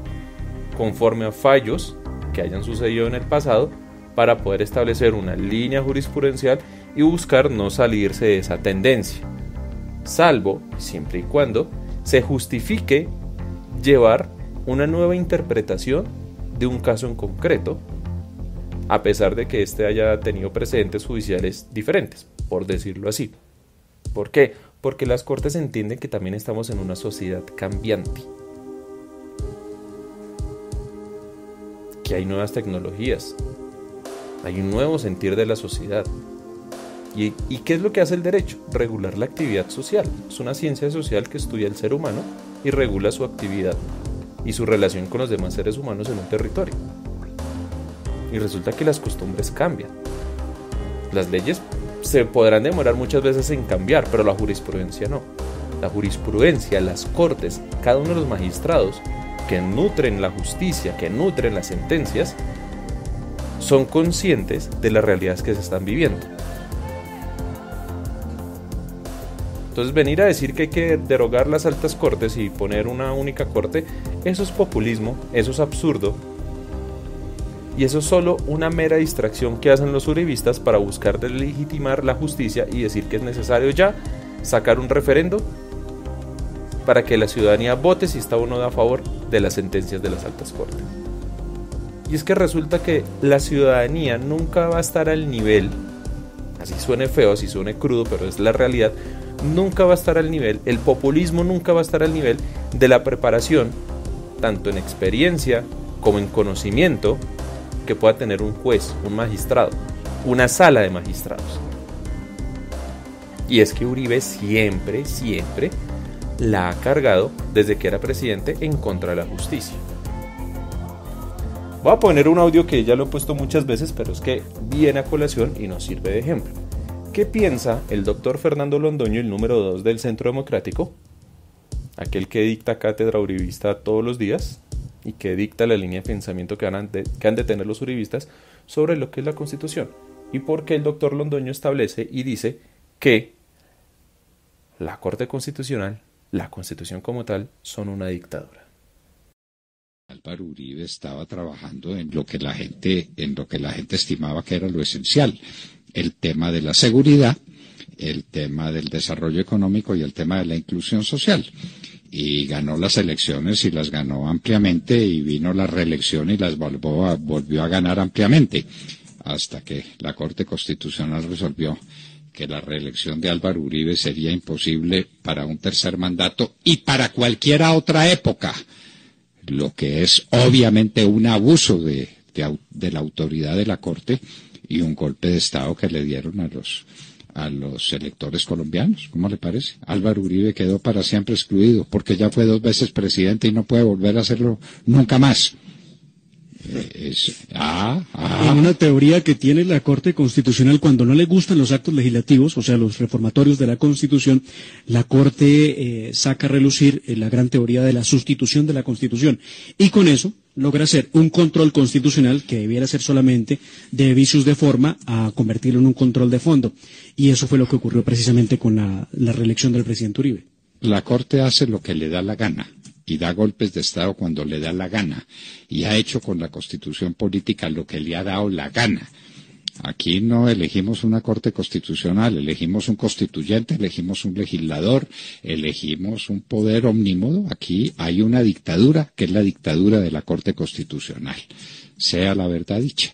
A: conforme a fallos que hayan sucedido en el pasado para poder establecer una línea jurisprudencial y buscar no salirse de esa tendencia, salvo siempre y cuando se justifique llevar una nueva interpretación de un caso en concreto, a pesar de que éste haya tenido precedentes judiciales diferentes, por decirlo así. ¿Por qué? Porque las cortes entienden que también estamos en una sociedad cambiante, que hay nuevas tecnologías, hay un nuevo sentir de la sociedad. ¿Y qué es lo que hace el derecho? Regular la actividad social. Es una ciencia social que estudia el ser humano y regula su actividad y su relación con los demás seres humanos en un territorio. Y resulta que las costumbres cambian. Las leyes se podrán demorar muchas veces en cambiar, pero la jurisprudencia no. La jurisprudencia, las cortes, cada uno de los magistrados que nutren la justicia, que nutren las sentencias, son conscientes de las realidades que se están viviendo. Entonces, venir a decir que hay que derogar las altas cortes y poner una única corte, eso es populismo, eso es absurdo. Y eso es solo una mera distracción que hacen los uribistas para buscar deslegitimar la justicia y decir que es necesario ya sacar un referendo para que la ciudadanía vote si está o no a favor de las sentencias de las altas cortes. Y es que resulta que la ciudadanía nunca va a estar al nivel, así suene feo, así suene crudo, pero es la realidad, nunca va a estar al nivel, el populismo nunca va a estar al nivel de la preparación, tanto en experiencia como en conocimiento, que pueda tener un juez, un magistrado, una sala de magistrados. Y es que Uribe siempre la ha cargado desde que era presidente en contra de la justicia. Voy a poner un audio que ya lo he puesto muchas veces, pero es que viene a colación y nos sirve de ejemplo. ¿Qué piensa el doctor Fernando Londoño, el número 2 del Centro Democrático, aquel que dicta cátedra uribista todos los días y que dicta la línea de pensamiento que han de tener los uribistas sobre lo que es la Constitución? Y por qué el doctor Londoño establece y dice que la Corte Constitucional, la Constitución como tal, son una dictadura.
G: Álvaro Uribe estaba trabajando en lo que la gente estimaba que era lo esencial: el tema de la seguridad, el tema del desarrollo económico y el tema de la inclusión social. Y ganó las elecciones y las ganó ampliamente, y vino la reelección y las volvió a ganar ampliamente, hasta que la Corte Constitucional resolvió que la reelección de Álvaro Uribe sería imposible para un tercer mandato y para cualquier otra época, lo que es obviamente un abuso de la autoridad de la Corte y un golpe de Estado que le dieron a los electores colombianos. ¿Cómo le parece? Álvaro Uribe quedó para siempre excluido, porque ya fue 2 veces presidente y no puede volver a hacerlo nunca más.
H: En una teoría que tiene la Corte Constitucional, cuando no le gustan los actos legislativos, o sea, los reformatorios de la Constitución, la Corte saca a relucir la gran teoría de la sustitución de la Constitución, y con eso logra hacer un control constitucional que debiera ser solamente de vicios de forma a convertirlo en un control de fondo. Y eso fue lo que ocurrió precisamente con la reelección del presidente Uribe.
G: La Corte hace lo que le da la gana y da golpes de Estado cuando le da la gana, y ha hecho con la Constitución política lo que le ha dado la gana. Aquí no elegimos una Corte Constitucional, elegimos un constituyente, elegimos un legislador, elegimos un poder omnímodo. Aquí hay una dictadura, que es la dictadura de la Corte Constitucional, sea la verdad dicha.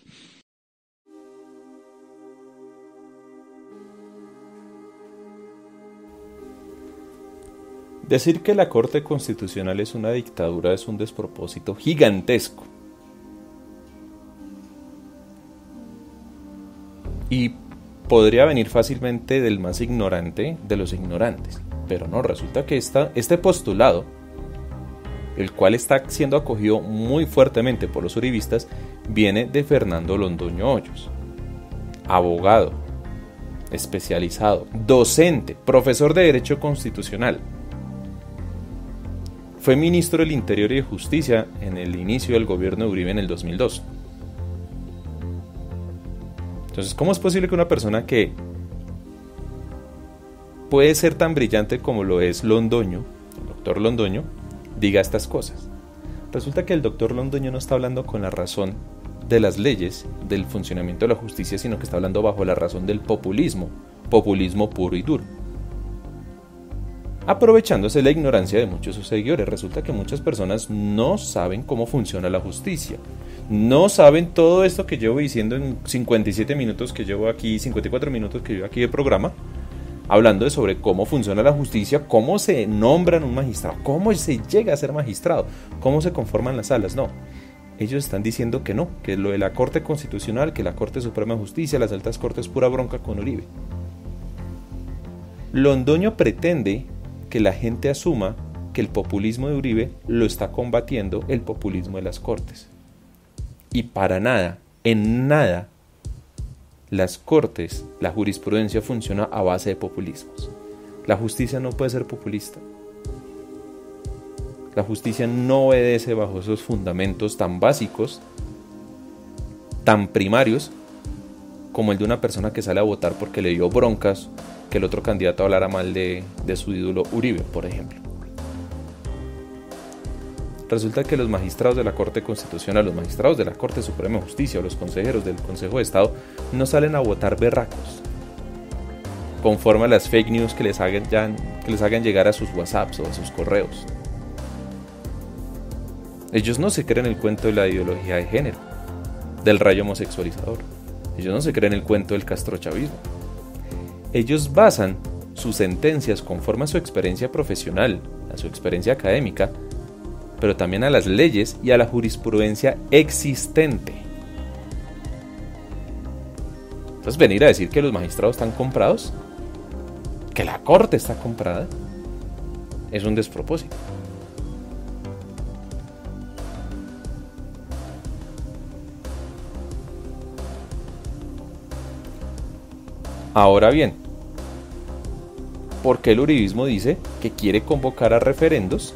A: Decir que la Corte Constitucional es una dictadura es un despropósito gigantesco. Y podría venir fácilmente del más ignorante de los ignorantes. Pero no, resulta que este postulado el cual está siendo acogido muy fuertemente por los uribistas, viene de Fernando Londoño Hoyos, abogado, especializado, docente, profesor de Derecho Constitucional. Fue ministro del Interior y de Justicia en el inicio del gobierno de Uribe en el 2002. Entonces, ¿cómo es posible que una persona que puede ser tan brillante como lo es Londoño, el doctor Londoño, diga estas cosas? Resulta que el doctor Londoño no está hablando con la razón de las leyes, del funcionamiento de la justicia, sino que está hablando bajo la razón del populismo puro y duro, aprovechándose la ignorancia de muchos de sus seguidores. Resulta que muchas personas no saben cómo funciona la justicia, no saben todo esto que llevo diciendo en 57 minutos que llevo aquí, 54 minutos que llevo aquí de programa, hablando de sobre cómo funciona la justicia, cómo se nombran un magistrado, cómo se llega a ser magistrado, cómo se conforman las salas. No, ellos están diciendo que no, que lo de la Corte Constitucional, que la Corte Suprema de Justicia, las altas cortes, pura bronca con Uribe. Londoño pretende que la gente asuma que el populismo de Uribe lo está combatiendo el populismo de las cortes. Y para nada, en nada, las cortes, la jurisprudencia funciona a base de populismos. La justicia no puede ser populista. La justicia no obedece bajo esos fundamentos tan básicos, tan primarios, como el de una persona que sale a votar porque le dio broncas que el otro candidato hablara mal de su ídolo Uribe, por ejemplo. Resulta que los magistrados de la Corte Constitucional, los magistrados de la Corte Suprema de Justicia o los consejeros del Consejo de Estado no salen a votar berracos, conforme a las fake news que les hagan llegar a sus WhatsApps o a sus correos. Ellos no se creen el cuento de la ideología de género, del rayo homosexualizador. Ellos no se creen el cuento del castrochavismo. Ellos basan sus sentencias conforme a su experiencia profesional, a su experiencia académica, pero también a las leyes y a la jurisprudencia existente. Entonces, venir a decir que los magistrados están comprados, que la corte está comprada, es un despropósito. Ahora bien, ¿por qué el uribismo dice que quiere convocar a referendos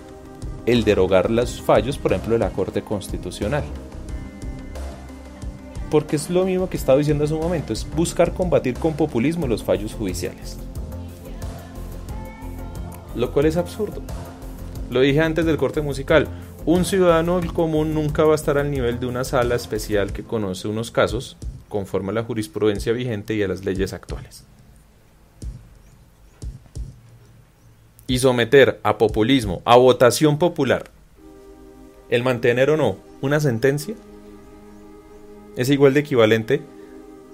A: el derogar los fallos, por ejemplo, de la Corte Constitucional? Porque es lo mismo que estaba diciendo hace un momento, es buscar combatir con populismo los fallos judiciales. Lo cual es absurdo. Lo dije antes del corte musical, un ciudadano común nunca va a estar al nivel de una sala especial que conoce unos casos conforme a la jurisprudencia vigente y a las leyes actuales. Y someter a populismo, a votación popular, el mantener o no una sentencia, es igual de equivalente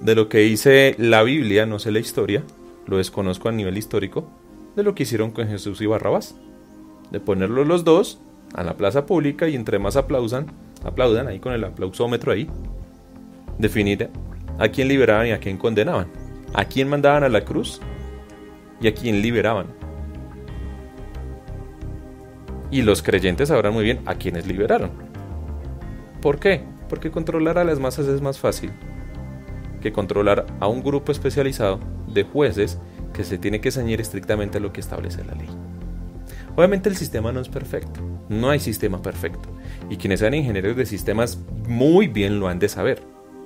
A: de lo que dice la Biblia, no sé la historia, lo desconozco a nivel histórico, de lo que hicieron con Jesús y Barrabás, de ponerlos los dos a la plaza pública y entre más aplaudan ahí con el aplausómetro ahí, definir a quién liberaban y a quién condenaban, a quién mandaban a la cruz y a quién liberaban. Y los creyentes sabrán muy bien a quiénes liberaron. ¿Por qué? Porque controlar a las masas es más fácil que controlar a un grupo especializado de jueces que se tiene que ceñir estrictamente a lo que establece la ley. Obviamente el sistema no es perfecto, no hay sistema perfecto, y quienes sean ingenieros de sistemas muy bien lo han de saber.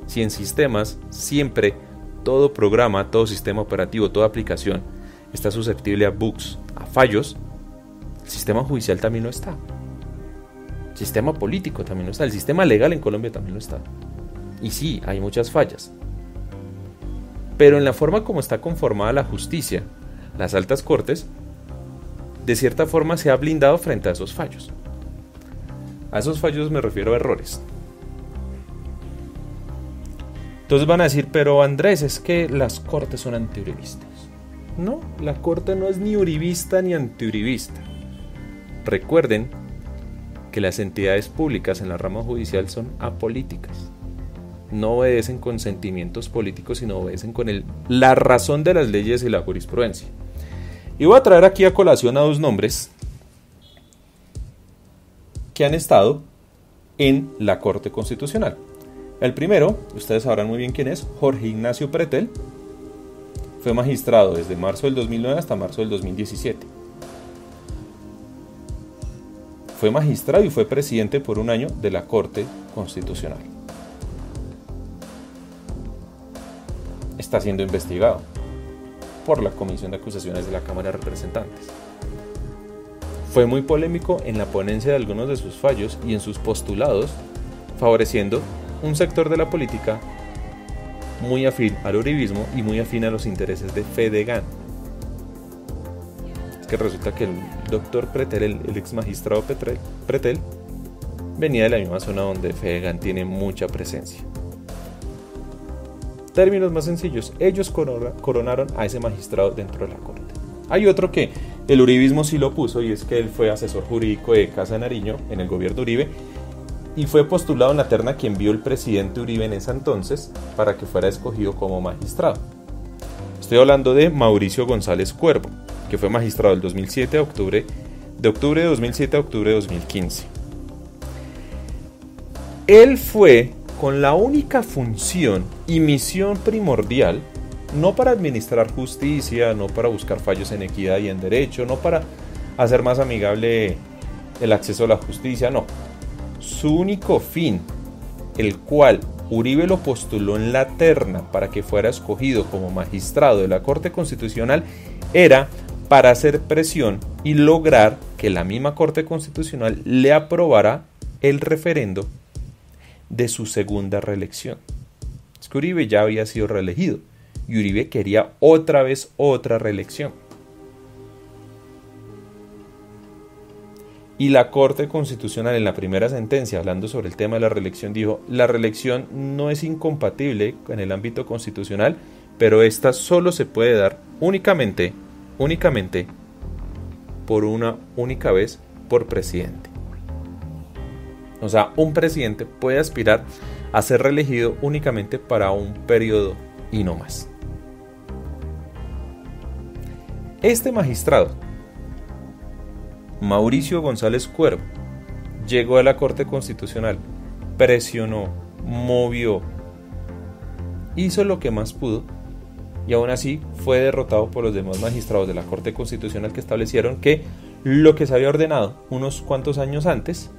A: Si en sistemas siempre todo programa, todo sistema operativo, toda aplicación está susceptible a bugs, a fallos, el sistema judicial también lo está. El sistema político también lo está. El sistema legal en Colombia también lo está. Y sí, hay muchas fallas. Pero en la forma como está conformada la justicia, las altas cortes, de cierta forma se ha blindado frente a esos fallos. A esos fallos me refiero a errores. Entonces van a decir, pero Andrés, es que las cortes son antiuribistas. No, la corte no es ni uribista ni antiuribista. Recuerden que las entidades públicas en la rama judicial son apolíticas. No obedecen con sentimientos políticos, sino obedecen con la razón de las leyes y la jurisprudencia. Y voy a traer aquí a colación a dos nombres que han estado en la Corte Constitucional. El primero, ustedes sabrán muy bien quién es, Jorge Ignacio Pretel. Fue magistrado desde marzo del 2009 hasta marzo del 2017. Fue magistrado y fue presidente por un año de la Corte Constitucional. Está siendo investigado por la Comisión de Acusaciones de la Cámara de Representantes. Fue muy polémico en la ponencia de algunos de sus fallos y en sus postulados, favoreciendo un sector de la política muy afín al uribismo y muy afín a los intereses de Fedegan. Es que resulta que el doctor Pretel, el ex magistrado Pretel, venía de la misma zona donde Fedegan tiene mucha presencia. Términos más sencillos, ellos coronaron a ese magistrado dentro de la corte. Hay otro que el uribismo sí lo puso, y es que él fue asesor jurídico de Casa de Nariño en el gobierno Uribe y fue postulado en la terna que envió el presidente Uribe en ese entonces para que fuera escogido como magistrado. Estoy hablando de Mauricio González Cuervo, que fue magistrado del 2007 de octubre de 2007 a octubre de 2015. Él fue con la única función y misión primordial, no para administrar justicia, no para buscar fallos en equidad y en derecho, no para hacer más amigable el acceso a la justicia, no. Su único fin, el cual Uribe lo postuló en la terna para que fuera escogido como magistrado de la Corte Constitucional, era para hacer presión y lograr que la misma Corte Constitucional le aprobara el referendo de su segunda reelección. Es que Uribe ya había sido reelegido y Uribe quería otra vez otra reelección. Y la Corte Constitucional en la primera sentencia, hablando sobre el tema de la reelección, dijo: la reelección no es incompatible en el ámbito constitucional, pero esta solo se puede dar únicamente por una única vez por presidente. O sea, un presidente puede aspirar a ser reelegido únicamente para un periodo y no más. Este magistrado, Mauricio González Cuervo, llegó a la Corte Constitucional, presionó, movió, hizo lo que más pudo y aún así fue derrotado por los demás magistrados de la Corte Constitucional, que establecieron que lo que se había ordenado unos cuantos años antes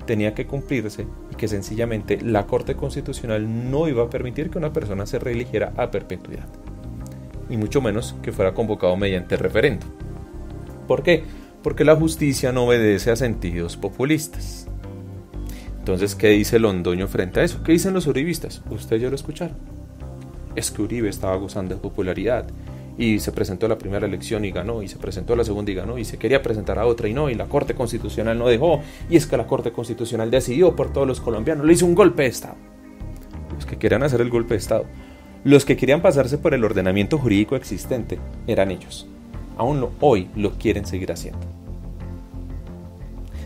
A: tenía que cumplirse y que sencillamente la Corte Constitucional no iba a permitir que una persona se reeligiera a perpetuidad, y mucho menos que fuera convocado mediante referendo. ¿Por qué? Porque la justicia no obedece a sentidos populistas. Entonces, ¿qué dice Londoño frente a eso? ¿Qué dicen los uribistas? Ustedes ya lo escucharon. Es que Uribe estaba gozando de popularidad y se presentó a la primera elección y ganó, y se presentó a la segunda y ganó, y se quería presentar a otra y no, y la Corte Constitucional no dejó, y es que la Corte Constitucional decidió por todos los colombianos, le hizo un golpe de Estado. Los que querían hacer el golpe de Estado, los que querían pasarse por el ordenamiento jurídico existente, eran ellos. Aún hoy lo quieren seguir haciendo.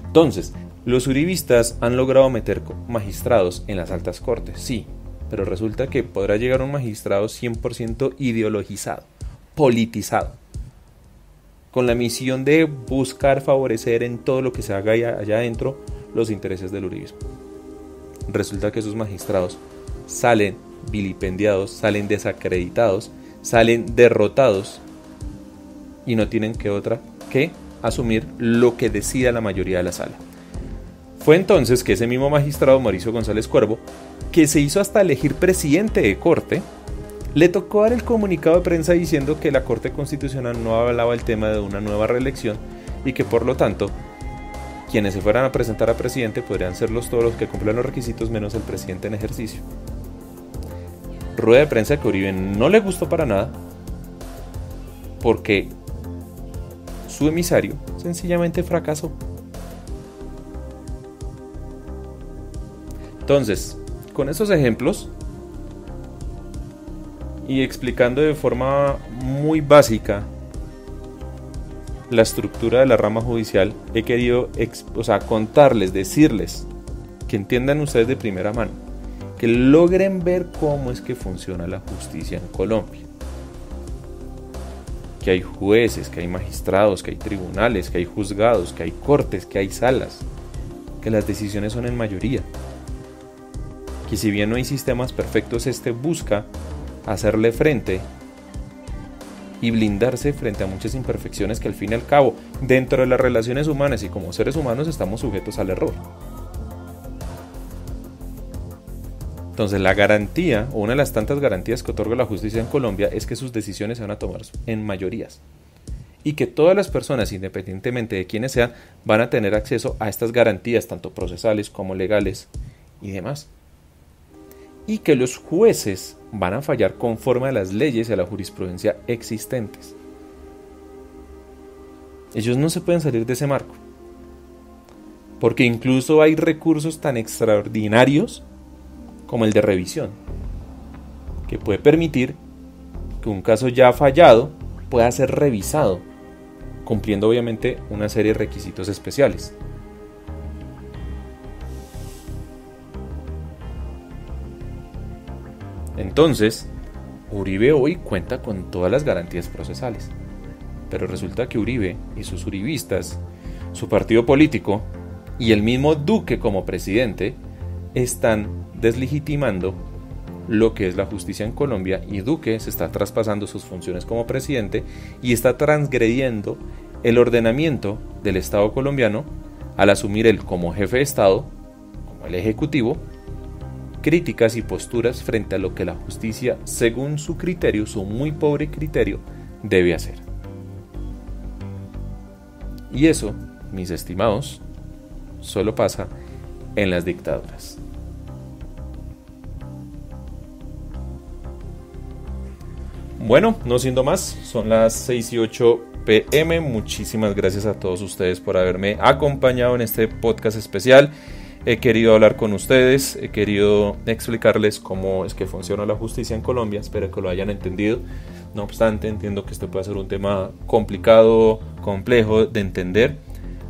A: Entonces, los uribistas han logrado meter magistrados en las altas cortes, sí, pero resulta que podrá llegar un magistrado 100% ideologizado, politizado, con la misión de buscar favorecer en todo lo que se haga allá adentro los intereses del uribismo. Resulta que esos magistrados salen vilipendiados, salen desacreditados, salen derrotados y no tienen que otra que asumir lo que decida la mayoría de la sala. Fue entonces que ese mismo magistrado, Mauricio González Cuervo, que se hizo hasta elegir presidente de corte, le tocó dar el comunicado de prensa diciendo que la Corte Constitucional no hablaba el tema de una nueva reelección y que por lo tanto quienes se fueran a presentar a presidente podrían ser todos los que cumplan los requisitos menos el presidente en ejercicio. Rueda de prensa que a Uribe no le gustó para nada, porque su emisario sencillamente fracasó. Entonces, con estos ejemplos y explicando de forma muy básica la estructura de la rama judicial, he querido contarles, decirles, que entiendan ustedes de primera mano, que logren ver cómo es que funciona la justicia en Colombia. Que hay jueces, que hay magistrados, que hay tribunales, que hay juzgados, que hay cortes, que hay salas, que las decisiones son en mayoría. Que si bien no hay sistemas perfectos, este busca hacerle frente y blindarse frente a muchas imperfecciones que al fin y al cabo, dentro de las relaciones humanas y como seres humanos, estamos sujetos al error. Entonces la garantía, o una de las tantas garantías que otorga la justicia en Colombia, es que sus decisiones se van a tomar en mayorías. Y que todas las personas, independientemente de quiénes sean, van a tener acceso a estas garantías, tanto procesales como legales y demás. Y que los jueces van a fallar conforme a las leyes y a la jurisprudencia existentes. Ellos no se pueden salir de ese marco. Porque incluso hay recursos tan extraordinarios como el de revisión, que puede permitir que un caso ya fallado pueda ser revisado, cumpliendo obviamente una serie de requisitos especiales. Entonces, Uribe hoy cuenta con todas las garantías procesales, pero resulta que Uribe y sus uribistas, su partido político y el mismo Duque como presidente están deslegitimando lo que es la justicia en Colombia, y Duque se está traspasando sus funciones como presidente y está transgrediendo el ordenamiento del Estado colombiano al asumir él como jefe de Estado, como el ejecutivo, críticas y posturas frente a lo que la justicia, según su criterio, su muy pobre criterio, debe hacer. Y eso, mis estimados, solo pasa en las dictaduras. Bueno, no siendo más, son las 6:08 p.m. Muchísimas gracias a todos ustedes por haberme acompañado en este podcast especial. He querido hablar con ustedes, he querido explicarles cómo es que funciona la justicia en Colombia. Espero que lo hayan entendido. No obstante, entiendo que este puede ser un tema complicado, complejo de entender,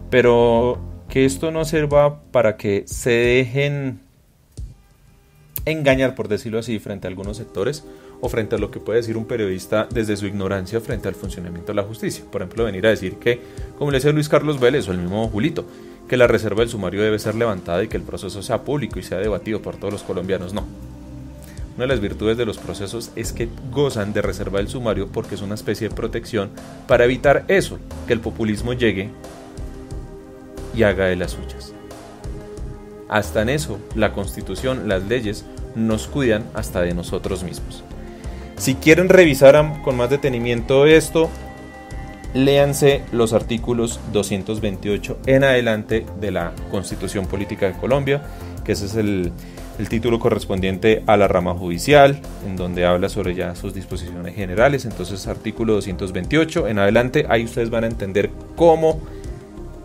A: pero que esto no sirva para que se dejen engañar, por decirlo así, frente a algunos sectores o frente a lo que puede decir un periodista desde su ignorancia frente al funcionamiento de la justicia. Por ejemplo, venir a decir que, como le decía Luis Carlos Vélez o el mismo Julito, que la reserva del sumario debe ser levantada y que el proceso sea público y sea debatido por todos los colombianos. No. Una de las virtudes de los procesos es que gozan de reserva del sumario porque es una especie de protección para evitar eso, que el populismo llegue y haga de las suyas. Hasta en eso, la Constitución, las leyes, nos cuidan hasta de nosotros mismos. Si quieren revisar con más detenimiento esto, léanse los artículos 228 en adelante de la Constitución Política de Colombia, que ese es el título correspondiente a la rama judicial, en donde habla sobre ya sus disposiciones generales. Entonces, artículo 228 en adelante, ahí ustedes van a entender cómo,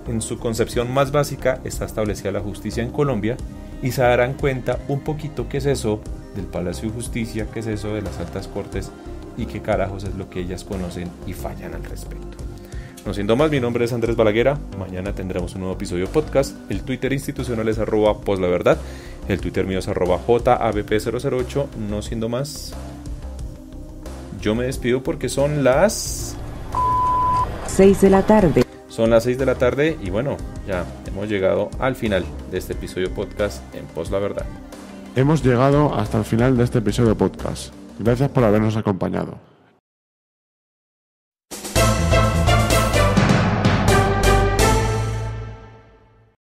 A: en su concepción más básica, está establecida la justicia en Colombia, y se darán cuenta un poquito qué es eso del Palacio de Justicia, qué es eso de las altas cortes y qué carajos es lo que ellas conocen y fallan al respecto. No siendo más, mi nombre es Andrés Balaguera. Mañana tendremos un nuevo episodio de podcast. El Twitter institucional es @poslaverdad. El Twitter mío es @JABP008. No siendo más, yo me despido porque son las
I: 6 de la tarde.
A: Son las 6 de la tarde y bueno, ya hemos llegado al final de este episodio podcast en Pos la Verdad.
J: Hemos llegado hasta el final de este episodio podcast. Gracias por habernos acompañado.